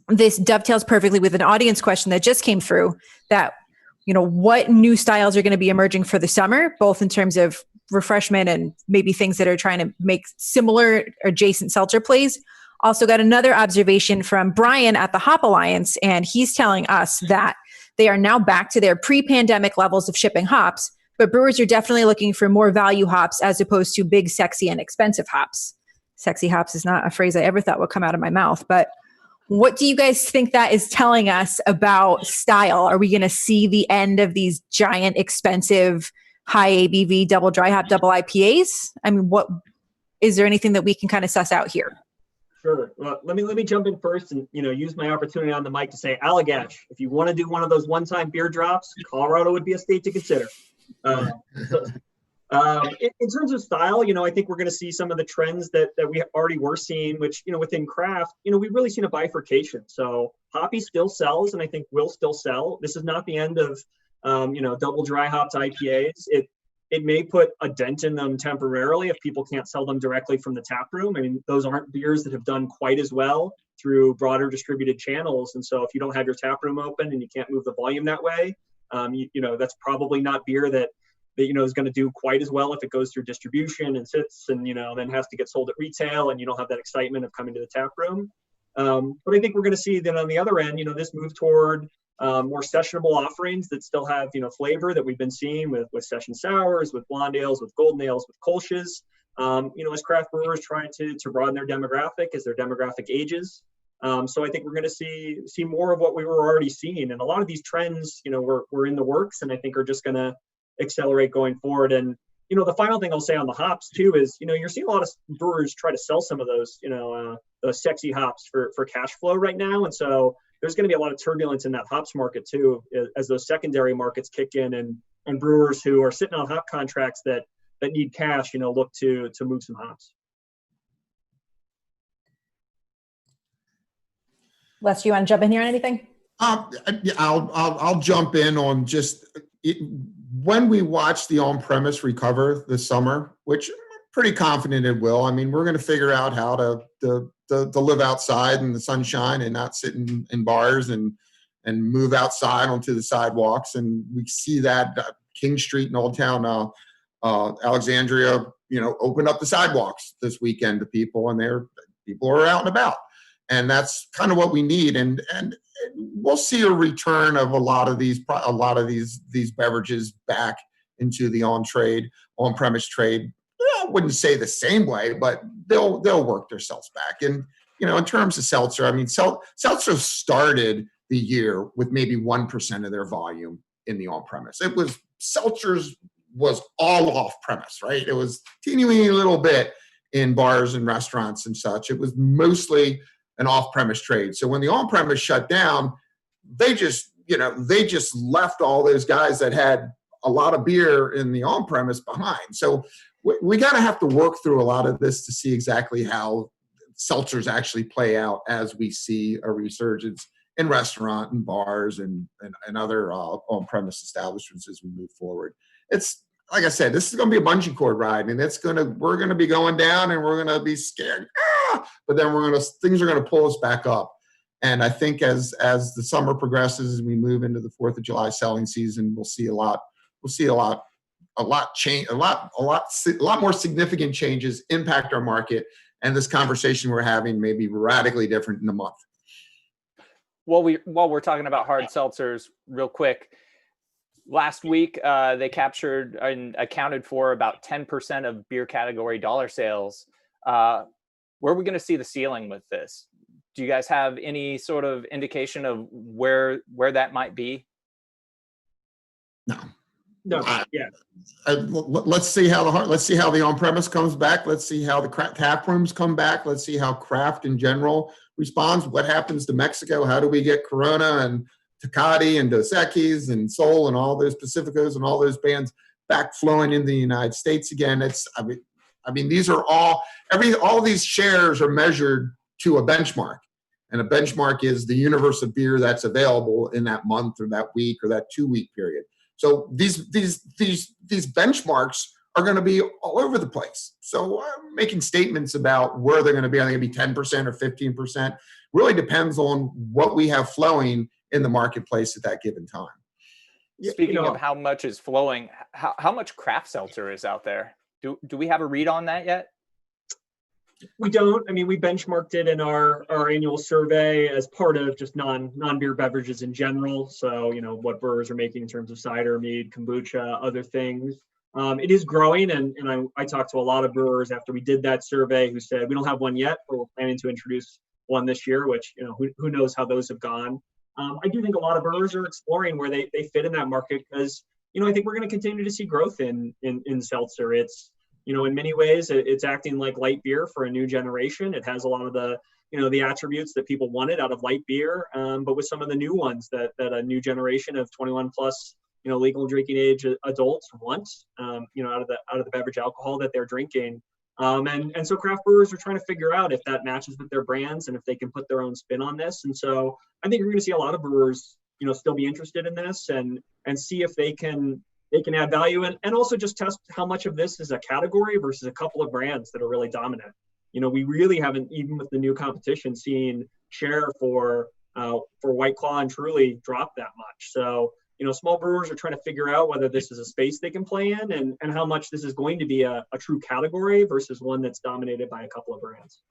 this dovetails perfectly with an audience question that just came through that, what new styles are going to be emerging for the summer, both in terms of refreshment and maybe things that are trying to make similar adjacent seltzer plays. Also got another observation from Brian at the Hop Alliance, and he's telling us that they are now back to their pre-pandemic levels of shipping hops, but brewers are definitely looking for more value hops as opposed to big, sexy, and expensive hops. Sexy hops is not a phrase I ever thought would come out of my mouth, but what do you guys think that is telling us about style? Are we going to see the end of these giant, expensive, high ABV, double dry hop, double IPAs? I mean, is there anything that we can kind of suss out here? Sure. Well, let me jump in first and use my opportunity on the mic to say, Allagash, if you want to do one of those one-time beer drops, Colorado would be a state to consider. In terms of style, I think we're going to see some of the trends that we already were seeing, which within craft, we've really seen a bifurcation. So hoppy still sells, and I think will still sell. This is not the end of double dry hopped IPAs. It may put a dent in them temporarily if people can't sell them directly from the tap room. I mean, those aren't beers that have done quite as well through broader distributed channels. And so if you don't have your tap room open and you can't move the volume that way, that's probably not beer that is going to do quite as well if it goes through distribution and sits and, then has to get sold at retail and you don't have that excitement of coming to the tap room. But I think we're going to see then on the other end, this move toward more sessionable offerings that still have, flavor that we've been seeing with session sours, with blonde ales, with golden ales, with kolsches, as craft brewers trying to broaden their demographic as their demographic ages. So I think we're going to see more of what we were already seeing. And a lot of these trends, were in the works and I think are just going to accelerate going forward. And, the final thing I'll say on the hops too is, you're seeing a lot of brewers try to sell some of those, those sexy hops for cash flow right now. And so there's going to be a lot of turbulence in that hops market too, as those secondary markets kick in and brewers who are sitting on hop contracts that need cash, look to move some hops. Les, do you want to jump in here on anything? Yeah, I'll jump in on just when we watch the on-premise recover this summer, which I'm pretty confident it will. I mean, we're going to figure out how to live outside in the sunshine and not sit in bars and move outside onto the sidewalks. And we see that King Street in Old Town Alexandria, opened up the sidewalks this weekend to people, and people are out and about. And that's kind of what we need. And we'll see a return of a lot of these beverages back into the on-premise trade. I wouldn't say the same way, but they'll work themselves back. And, in terms of seltzer, I mean, seltzer started the year with maybe 1% of their volume in the on-premise. Seltzers was all off-premise, right? It was teeny little bit in bars and restaurants and such. It was mostly an off-premise trade. So when the on-premise shut down, they just left all those guys that had a lot of beer in the on-premise behind. So we got to have to work through a lot of this to see exactly how seltzers actually play out as we see a resurgence in restaurant and bars and other on-premise establishments as we move forward. It's like I said, this is going to be a bungee cord ride, and we're going to be going down, and we're going to be scared. But then things are going to pull us back up. And I think as the summer progresses, as we move into the 4th of July selling season, we'll see a lot more significant changes impact our market. And this conversation we're having may be radically different in a month. While we're talking about hard seltzers, real quick, last week they captured and accounted for about 10% of beer category dollar sales. Where are we going to see the ceiling with this? Do you guys have any sort of indication of where that might be? No. Yeah. Let's see how the on-premise comes back. Let's see how the tap rooms come back. Let's see how craft in general responds. What happens to Mexico? How do we get Corona and Tecate and Dos Equis and Sol and all those Pacificos and all those bands back flowing in the United States again? I mean, these are all these shares are measured to a benchmark, and a benchmark is the universe of beer that's available in that month or that week or that 2-week period. So these benchmarks are going to be all over the place. So making statements about where they're going to be, are they going to be 10% or 15%, really depends on what we have flowing in the marketplace at that given time. Speaking of how much is flowing, how much craft seltzer is out there? Do we have a read on that yet? We don't. I mean, we benchmarked it in our annual survey as part of just non-beer beverages in general. So, what brewers are making in terms of cider, mead, kombucha, other things. It is growing, and I talked to a lot of brewers after we did that survey who said, we don't have one yet, but we're planning to introduce one this year, which, who knows how those have gone. I do think a lot of brewers are exploring where they fit in that market because, I think we're going to continue to see growth in seltzer. It's, in many ways, it's acting like light beer for a new generation. It has a lot of the, the attributes that people wanted out of light beer, but with some of the new ones that a new generation of 21 plus, legal drinking age adults want, out of the beverage alcohol that they're drinking. And so craft brewers are trying to figure out if that matches with their brands and if they can put their own spin on this. And so I think we're going to see a lot of brewers, still be interested in this and see if they can add value and also just test how much of this is a category versus a couple of brands that are really dominant. We really haven't, even with the new competition, seen share for White Claw and Truly drop that much. So, small brewers are trying to figure out whether this is a space they can play in and how much this is going to be a true category versus one that's dominated by a couple of brands.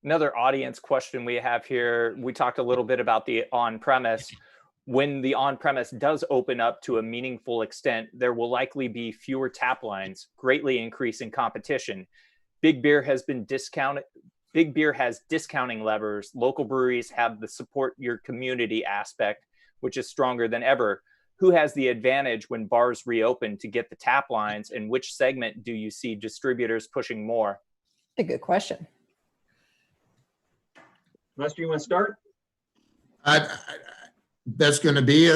Another audience question we have here, we talked a little bit about the on-premise. When the on-premise does open up to a meaningful extent, there will likely be fewer tap lines, greatly increasing competition. Big beer has discounting levers. Local breweries have the support your community aspect, which is stronger than ever. Who has the advantage when bars reopen to get the tap lines, and which segment do you see distributors pushing more? A good question. Lester, you want to start? That's going to be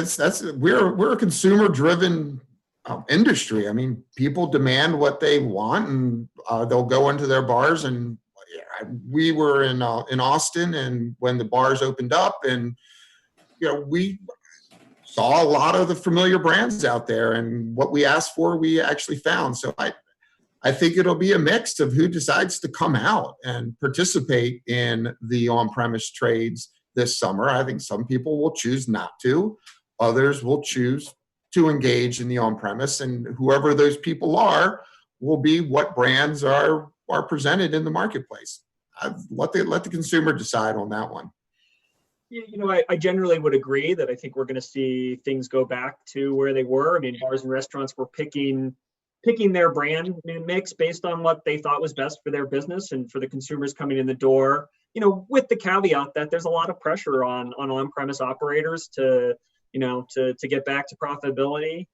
we're a consumer driven industry. I mean, people demand what they want, and they'll go into their bars. And we were in Austin, and when the bars opened up, and we saw a lot of the familiar brands out there, and what we asked for, we actually found. So I think it'll be a mix of who decides to come out and participate in the on-premise trades this summer. I think some people will choose not to. Others will choose to engage in the on-premise, and whoever those people are will be what brands are presented in the marketplace. Let the consumer decide on that one. I generally would agree that I think we're going to see things go back to where they were. I mean, bars and restaurants were picking their brand mix based on what they thought was best for their business and for the consumers coming in the door. With the caveat that there's a lot of pressure on-premise operators to get back to profitability.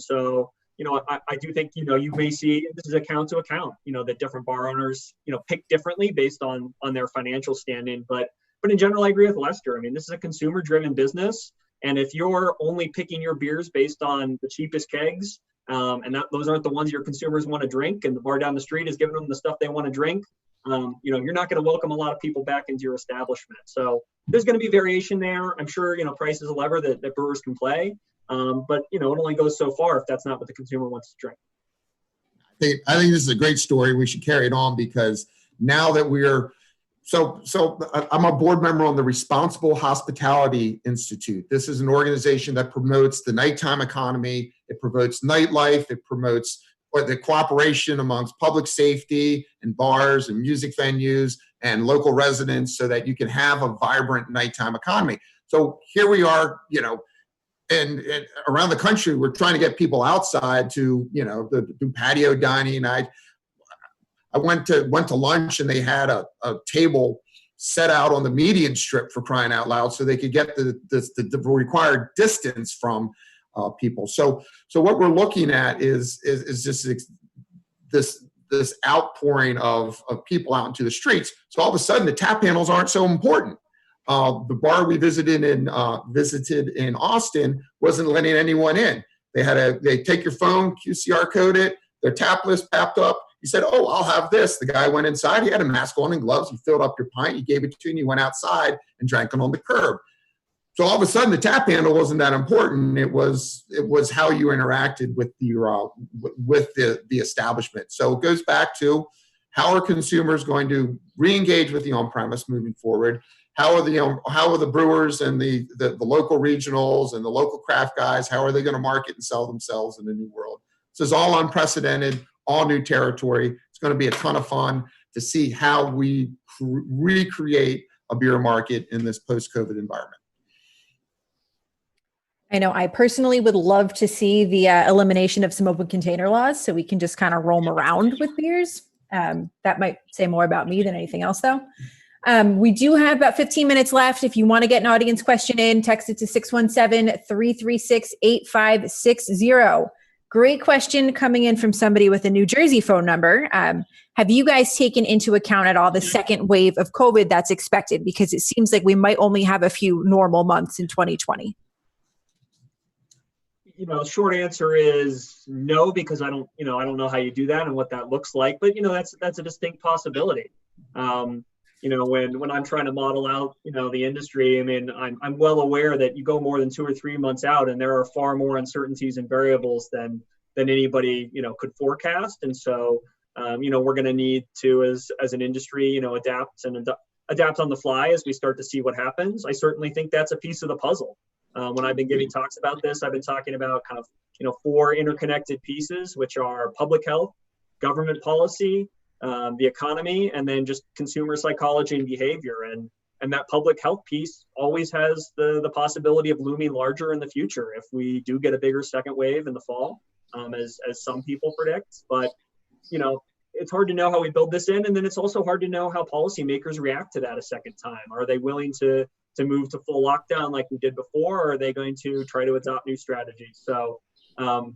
So, I do think, you may see this is account to account, that different bar owners, pick differently based on their financial standing. But in general, I agree with Lester. I mean, this is a consumer driven business. And if you're only picking your beers based on the cheapest kegs, and those aren't the ones your consumers want to drink, and the bar down the street is giving them the stuff they want to drink, you're not going to welcome a lot of people back into your establishment. So there's going to be variation there. I'm sure, price is a lever that brewers can play. But, it only goes so far if that's not what the consumer wants to drink. I think this is a great story. We should carry it on, because now that we're so I'm a board member on the Responsible Hospitality Institute. This is an organization that promotes the nighttime economy. It promotes nightlife. It promotes the cooperation amongst public safety and bars and music venues and local residents so that you can have a vibrant nighttime economy. So here we are, and around the country, we're trying to get people outside to, do patio dining. I went to lunch and they had a table set out on the median strip, for crying out loud, so they could get the required distance from people. So what we're looking at is just this outpouring of people out into the streets. So all of a sudden, the tap handles aren't so important. The bar we visited in Austin wasn't letting anyone in. They take your phone, QCR code it, their tap list popped up. He said, "Oh, I'll have this." The guy went inside. He had a mask on and gloves. He filled up your pint. He gave it to you, and you went outside and drank it on the curb. So all of a sudden, the tap handle wasn't that important. It was how you interacted with the establishment. So it goes back to, how are consumers going to re-engage with the on-premise moving forward? How are the brewers and the local regionals and the local craft guys, how are they going to market and sell themselves in the new world? This is all unprecedented, all new territory. It's going to be a ton of fun to see how we recreate a beer market in this post-COVID environment. I know I personally would love to see the elimination of some open container laws so we can just kind of roam around with beers. That might say more about me than anything else, though. We do have about 15 minutes left. If you want to get an audience question in, text it to 617-336-8560. Great question coming in from somebody with a New Jersey phone number. Have you guys taken into account at all the second wave of COVID that's expected? Because it seems like we might only have a few normal months in 2020. Short answer is no, because I don't know how you do that and what that looks like. But that's a distinct possibility. When I'm trying to model out, the industry, I'm well aware that you go more than 2 or 3 months out, and there are far more uncertainties and variables than anybody, could forecast. And so, we're going to need to, as an industry, adapt on the fly as we start to see what happens. I certainly think that's a piece of the puzzle. When I've been giving talks about this, I've been talking about kind of, 4 interconnected pieces, which are public health, government policy, the economy, and then just consumer psychology and behavior. And that public health piece always has the possibility of looming larger in the future if we do get a bigger second wave in the fall, as some people predict. But, it's hard to know how we build this in. And then it's also hard to know how policymakers react to that a second time. Are they willing to move to full lockdown like we did before, or are they going to try to adopt new strategies? So, I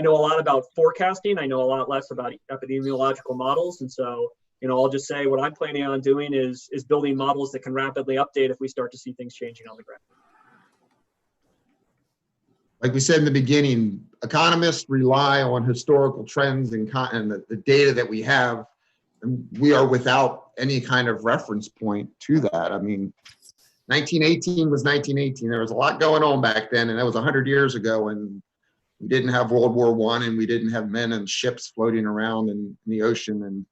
know a lot about forecasting. I know a lot less about epidemiological models. And so, I'll just say what I'm planning on doing is building models that can rapidly update if we start to see things changing on the ground. Like we said in the beginning, economists rely on historical trends and the data that we have, and we are without any kind of reference point to that. 1918 was 1918. There was a lot going on back then, and that was 100 years ago, and we didn't have World War I, and we didn't have men and ships floating around in the ocean and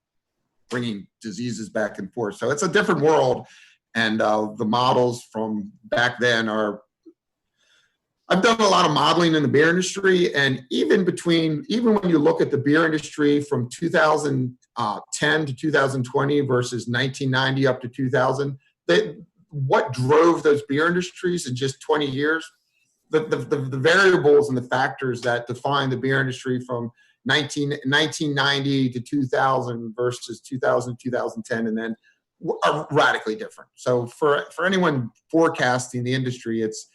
bringing diseases back and forth. So it's a different world, and the models from back then are. I've done a lot of modeling in the beer industry, and even when you look at the beer industry from 2010 to 2020 versus 1990 up to 2000, what drove those beer industries in just 20 years? The variables and the factors that define the beer industry from 1990 to 2000 versus 2000 2010, and then are radically different. So for anyone forecasting the industry, it's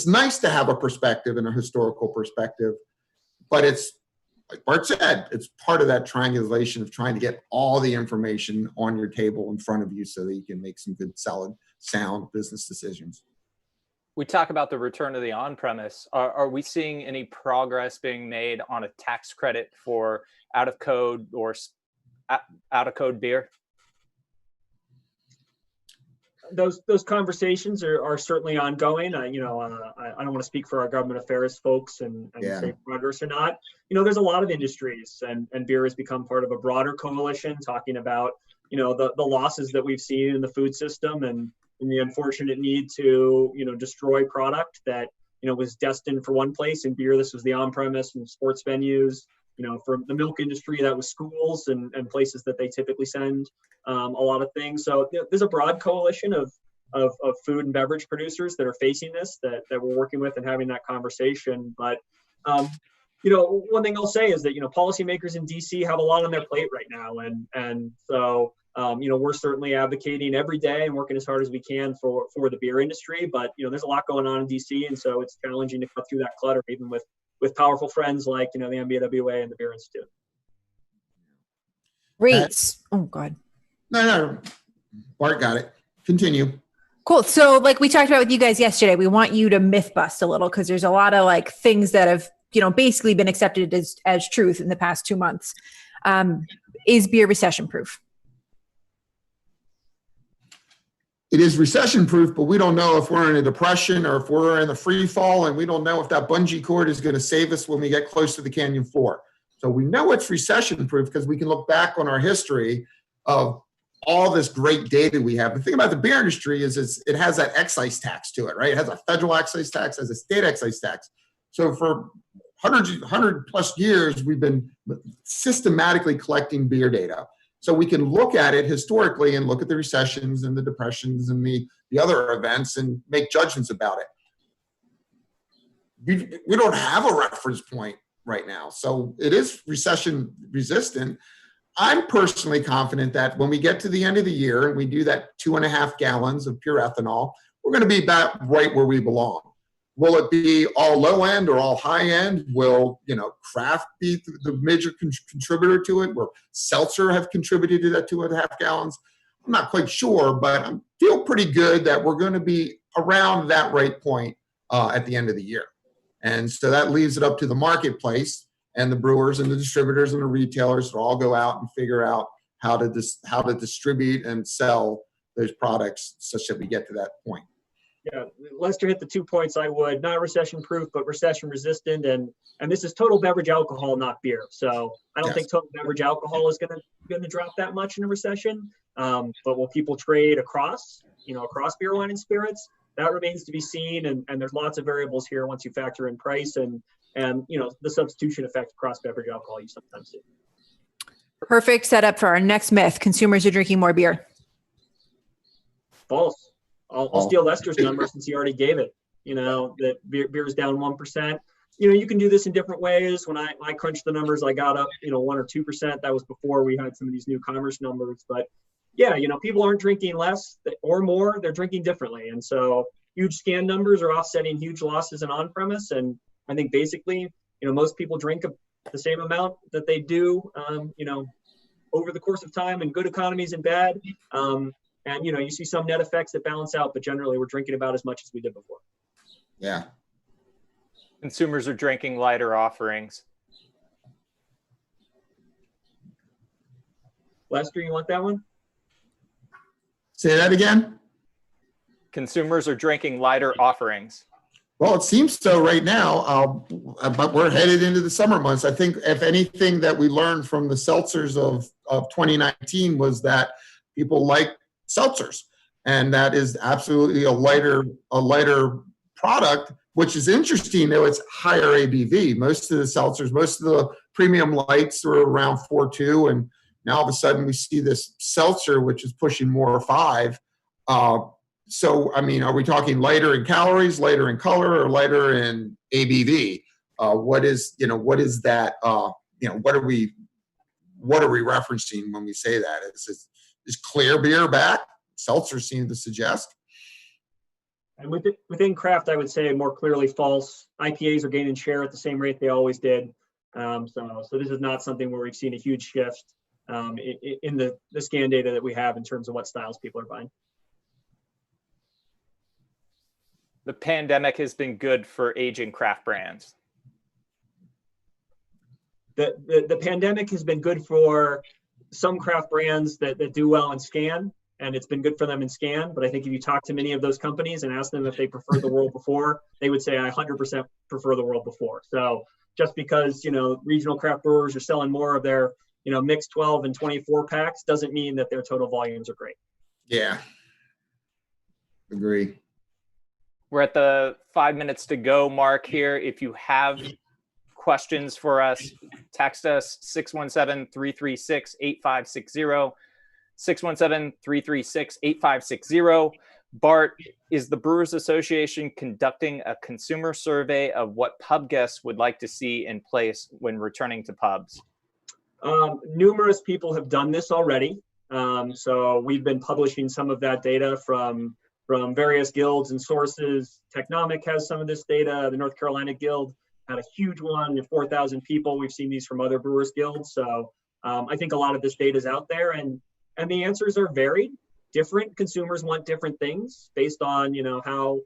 nice to have a perspective and a historical perspective, but it's, like Bart said, it's part of that triangulation of trying to get all the information on your table in front of you so that you can make some good, solid, sound business decisions. We talk about the return of the on-premise. Are we seeing any progress being made on a tax credit for out-of-code or out-of-code beer? Those conversations are certainly ongoing. I don't want to speak for our government affairs folks and say progress or not. There's a lot of industries, and beer has become part of a broader coalition talking about, the losses that we've seen in the food system and the unfortunate need to, destroy product that, was destined for one place. In beer, this was the on-premise and sports venues. from the milk industry, that was schools and places that they typically send a lot of things. So there's a broad coalition of food and beverage producers that are facing this, that we're working with and having that conversation. But one thing I'll say is that policymakers in DC have a lot on their plate right now, and so we're certainly advocating every day and working as hard as we can for the beer industry. But there's a lot going on in DC, and so it's challenging to cut through that clutter, even with powerful friends like the NBWA and the Beer Institute. Rates. Oh God. No, Bart got it. Continue. Cool. So like we talked about with you guys yesterday, we want you to myth bust a little, because there's a lot of like things that have, basically been accepted as truth in the past 2 months. Is beer recession proof? It is recession proof, but we don't know if we're in a depression or if we're in the free fall, and we don't know if that bungee cord is going to save us when we get close to the canyon floor. So we know it's recession proof because we can look back on our history of all this great data we have. The thing about the beer industry is it has that excise tax to it, right? It has a federal excise tax, has a state excise tax. So for 100 plus years, we've been systematically collecting beer data. So we can look at it historically and look at the recessions and the depressions and the other events and make judgments about it. We don't have a reference point right now. So it is recession resistant. I'm personally confident that when we get to the end of the year and we do that 2.5 gallons of pure ethanol, we're going to be about right where we belong. Will it be all low end or all high end? Will craft be the major contributor to it? Will seltzer have contributed to that 2.5 gallons? I'm not quite sure, but I feel pretty good that we're going to be around that right point at the end of the year. And so that leaves it up to the marketplace and the brewers and the distributors and the retailers to all go out and figure out how to distribute and sell those products such that we get to that point. Yeah, Lester hit the 2 points I would. Not recession proof, but recession resistant. And this is total beverage alcohol, not beer. So I don't think total beverage alcohol is gonna drop that much in a recession. But will people trade across beer, wine, and spirits? That remains to be seen. And there's lots of variables here once you factor in price and the substitution effect across beverage alcohol you sometimes see. Perfect setup for our next myth. Consumers are drinking more beer. False. I'll steal Lester's number since he already gave it. That beer is down 1%. You can do this in different ways. When I crunched the numbers, I got up 1 or 2%. That was before we had some of these new commerce numbers. But yeah, people aren't drinking less or more. They're drinking differently. And so huge scan numbers are offsetting huge losses in on-premise. And I think basically, most people drink the same amount that they do, over the course of time in good economies and bad. And you see some net effects that balance out, but generally we're drinking about as much as we did before. Yeah. Consumers are drinking lighter offerings. Lester, you want that one? Say that again. Consumers are drinking lighter offerings. Well, it seems so right now, but we're headed into the summer months. I think if anything that we learned from the seltzers of 2019 was that people like seltzers, and that is absolutely a lighter product, which is interesting though. It's higher ABV. Most of the seltzers, most of the premium lights are around 4.2, and now all of a sudden we see this seltzer which is pushing more 5. So I mean, are we talking lighter in calories, lighter in color, or lighter in ABV? What is that? What are we referencing when we say that? Is clear beer back? Seltzer seem to suggest. And within craft, I would say more clearly false. IPAs are gaining share at the same rate they always did. So this is not something where we've seen a huge shift in the scan data that we have in terms of what styles people are buying. The pandemic has been good for aging craft brands. The pandemic has been good for some craft brands that do well in scan, and it's been good for them in scan. But I think if you talk to many of those companies and ask them if they prefer the world before, they would say I 100% prefer the world before. So just because regional craft brewers are selling more of their mixed 12 and 24 packs doesn't mean that their total volumes are great. Yeah, agree. We're at the 5 minutes to go mark here. If you have questions for us, text us 617-336-8560, 617-336-8560. Bart, is the Brewers Association conducting a consumer survey of what pub guests would like to see in place when returning to pubs? Numerous people have done this already. So we've been publishing some of that data from various guilds and sources. Technomic has some of this data. The North Carolina Guild had a huge one, 4,000 people. We've seen these from other brewers guilds. So I think a lot of this data is out there, and the answers are varied. Different consumers want different things based on, how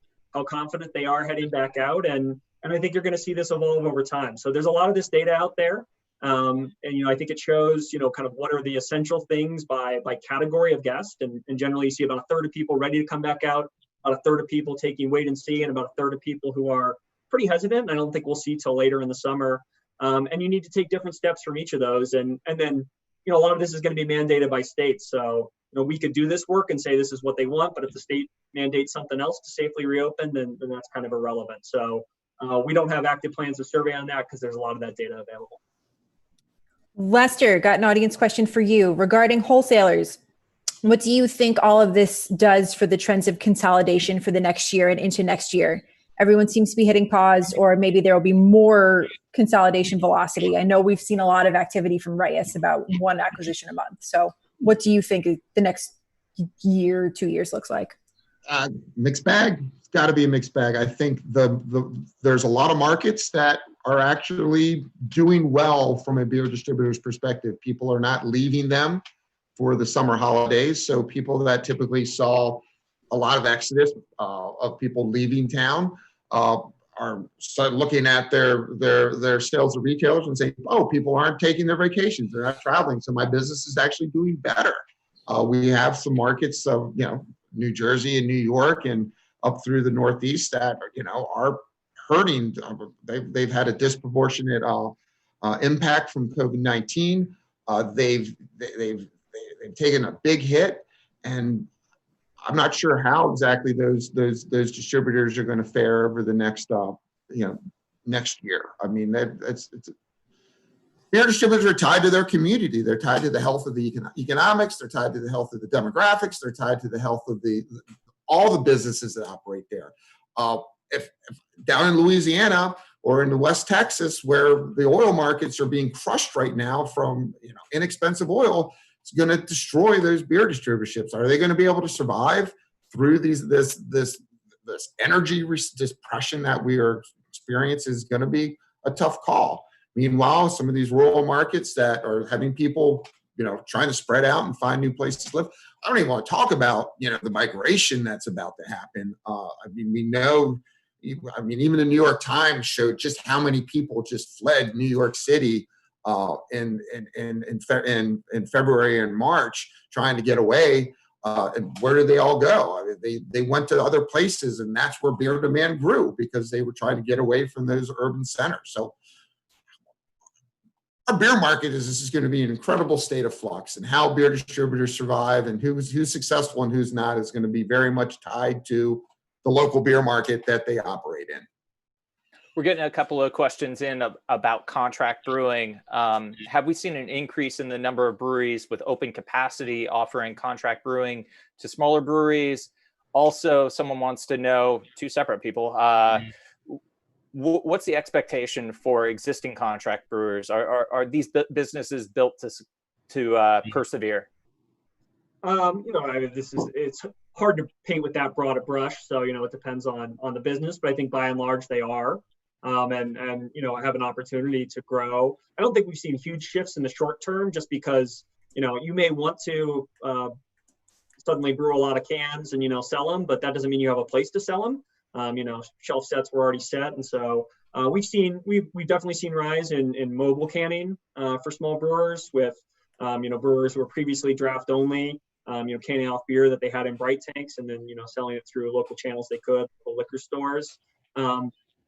confident they are heading back out. And I think you're going to see this evolve over time. So there's a lot of this data out there. And, I think it shows, kind of what are the essential things by category of guest. And generally you see about a third of people ready to come back out, about a third of people taking wait and see, and about a third of people who are pretty hesitant. I don't think we'll see till later in the summer. And you need to take different steps from each of those. And then, a lot of this is going to be mandated by states. So, we could do this work and say this is what they want, but if the state mandates something else to safely reopen, then that's kind of irrelevant. So we don't have active plans to survey on that because there's a lot of that data available. Lester, got an audience question for you regarding wholesalers. What do you think all of this does for the trends of consolidation for the next year and into next year? Everyone seems to be hitting pause, or maybe there will be more consolidation velocity. I know we've seen a lot of activity from Reyes about one acquisition a month. So what do you think the next year, 2 years looks like? Mixed bag. It's got to be a mixed bag. I think there's a lot of markets that are actually doing well from a beer distributor's perspective. People are not leaving them for the summer holidays. So people that typically saw a lot of exodus of people leaving town are looking at their sales to retailers and saying, oh, people aren't taking their vacations. They're not traveling. So my business is actually doing better. We have some markets of, New Jersey and New York and up through the Northeast that, are hurting. They've had a disproportionate impact from COVID-19. They've taken a big hit, and I'm not sure how exactly those distributors are going to fare over the next next year. I mean, beer distributors are tied to their community. They're tied to the health of the economics. They're tied to the health of the demographics. They're tied to the health of all the businesses that operate there. If down in Louisiana or in West Texas, where the oil markets are being crushed right now from inexpensive oil, it's going to destroy those beer distributorships. Are they going to be able to survive through this energy depression that we are experiencing? Is going to be a tough call. Meanwhile, some of these rural markets that are having people, trying to spread out and find new places to live. I don't even want to talk about, the migration that's about to happen. We know. Even the New York Times showed just how many people just fled New York City in February and March, trying to get away. And where did they all go? They went to other places, and that's where beer demand grew, because they were trying to get away from those urban centers. So our beer market is going to be an incredible state of flux, and how beer distributors survive and who's successful and who's not is going to be very much tied to the local beer market that they operate in. We're getting a couple of questions in about contract brewing. Have we seen an increase in the number of breweries with open capacity offering contract brewing to smaller breweries? Also, someone wants to know, two separate people, what's the expectation for existing contract brewers? Are these businesses built to persevere? It's hard to paint with that broad a brush. So, it depends on the business, but I think by and large they are, and have an opportunity to grow. I don't think we've seen huge shifts in the short term, just because, you may want to suddenly brew a lot of cans and, sell them, but that doesn't mean you have a place to sell them. Shelf sets were already set. And so we've definitely seen rise in mobile canning for small brewers with, brewers who were previously draft only, canning off beer that they had in bright tanks and then, selling it through local channels they could, liquor stores.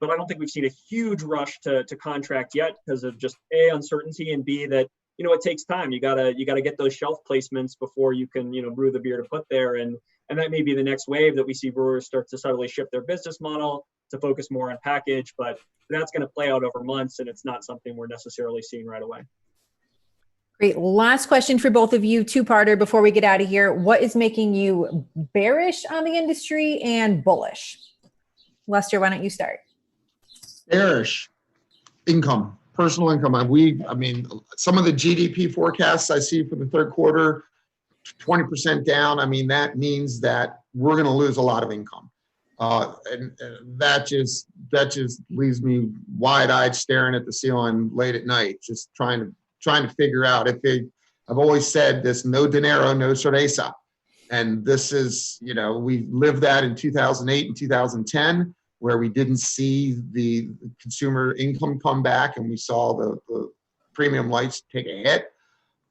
But I don't think we've seen a huge rush to contract yet, because of just A, uncertainty, and B, that, it takes time. You gotta get those shelf placements before you can, brew the beer to put there. And that may be the next wave that we see brewers start to subtly shift their business model, to focus more on package, but that's going to play out over months, and it's not something we're necessarily seeing right away. Great. Last question for both of you, two-parter before we get out of here. What is making you bearish on the industry and bullish? Lester, why don't you start? Bearish. Income, personal income. I mean, some of the GDP forecasts I see for the third quarter, 20% down. I mean, that means that we're going to lose a lot of income. And that just leaves me wide-eyed staring at the ceiling late at night, just trying to figure out I've always said this: no dinero, no cerveza. And this is, we lived that in 2008 and 2010, where we didn't see the consumer income come back and we saw the premium lights take a hit.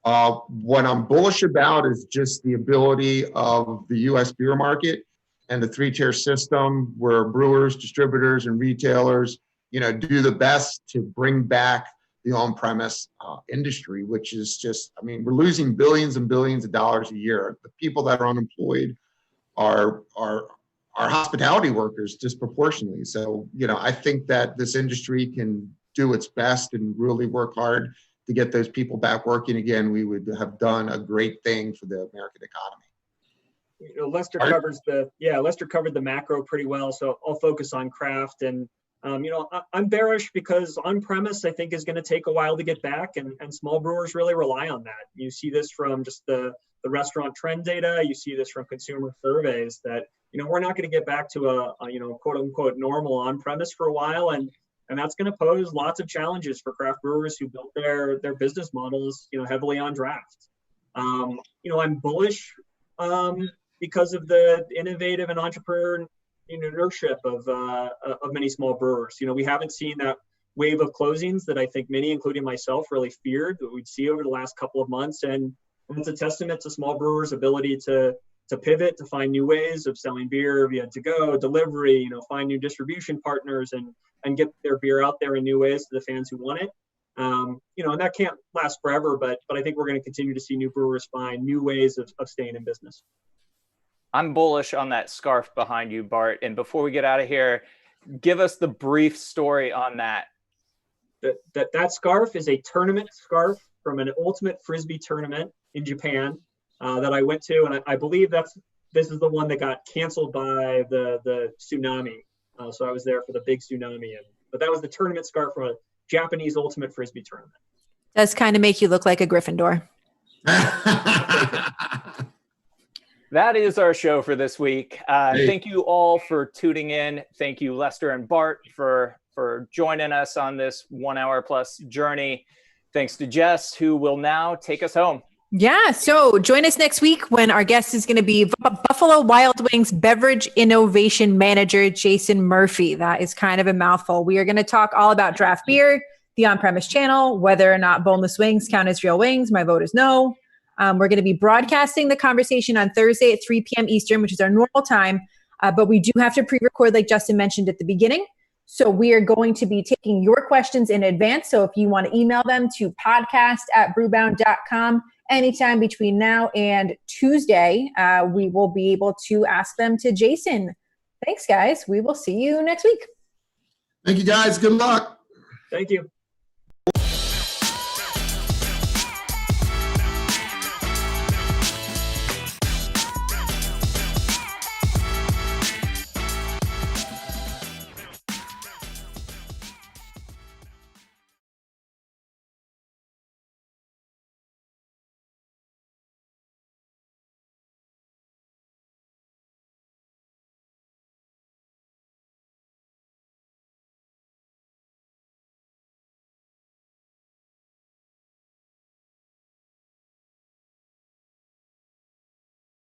What I'm bullish about is just the ability of the U.S. beer market and the three-tier system, where brewers, distributors, and retailers, do the best to bring back the on-premise industry, which is just, we're losing billions and billions of dollars a year. The people that are unemployed are hospitality workers disproportionately. So, I think that this industry can do its best and really work hard to get those people back working again. We would have done a great thing for the American economy. Lester covered the macro pretty well, so I'll focus on craft. And I'm bearish because on-premise, I think, is going to take a while to get back, and small brewers really rely on that. You see this from just the restaurant trend data. You see this from consumer surveys that, we're not going to get back to a quote unquote normal on-premise for a while. And that's going to pose lots of challenges for craft brewers who built their business models, heavily on draft. I'm bullish because of the innovative and entrepreneurship of many small brewers. We haven't seen that wave of closings that I think many, including myself, really feared that we'd see over the last couple of months. And it's a testament to small brewers' ability to pivot, to find new ways of selling beer via to-go, delivery, find new distribution partners and get their beer out there in new ways to the fans who want it. And that can't last forever, but I think we're going to continue to see new brewers find new ways of staying in business. I'm bullish on that scarf behind you, Bart. And before we get out of here, give us the brief story on that. That scarf is a tournament scarf from an ultimate Frisbee tournament in Japan that I went to. And I believe this is the one that got canceled by the tsunami. So I was there for the big tsunami. But that was the tournament scarf from a Japanese ultimate Frisbee tournament. Does kind of make you look like a Gryffindor. That is our show for this week. Thank you all for tuning in. Thank you, Lester and Bart, for joining us on this 1 hour plus journey. Thanks to Jess, who will now take us home. Yeah, so join us next week when our guest is going to be Buffalo Wild Wings Beverage Innovation Manager, Jason Murphy. That is kind of a mouthful. We are going to talk all about draft beer, the on-premise channel, whether or not boneless wings count as real wings. My vote is no. We're going to be broadcasting the conversation on Thursday at 3 p.m. Eastern, which is our normal time. But we do have to pre-record, like Justin mentioned at the beginning. So we are going to be taking your questions in advance. So if you want to email them to podcast@brewbound.com anytime between now and Tuesday, we will be able to ask them to Jason. Thanks, guys. We will see you next week. Thank you, guys. Good luck. Thank you.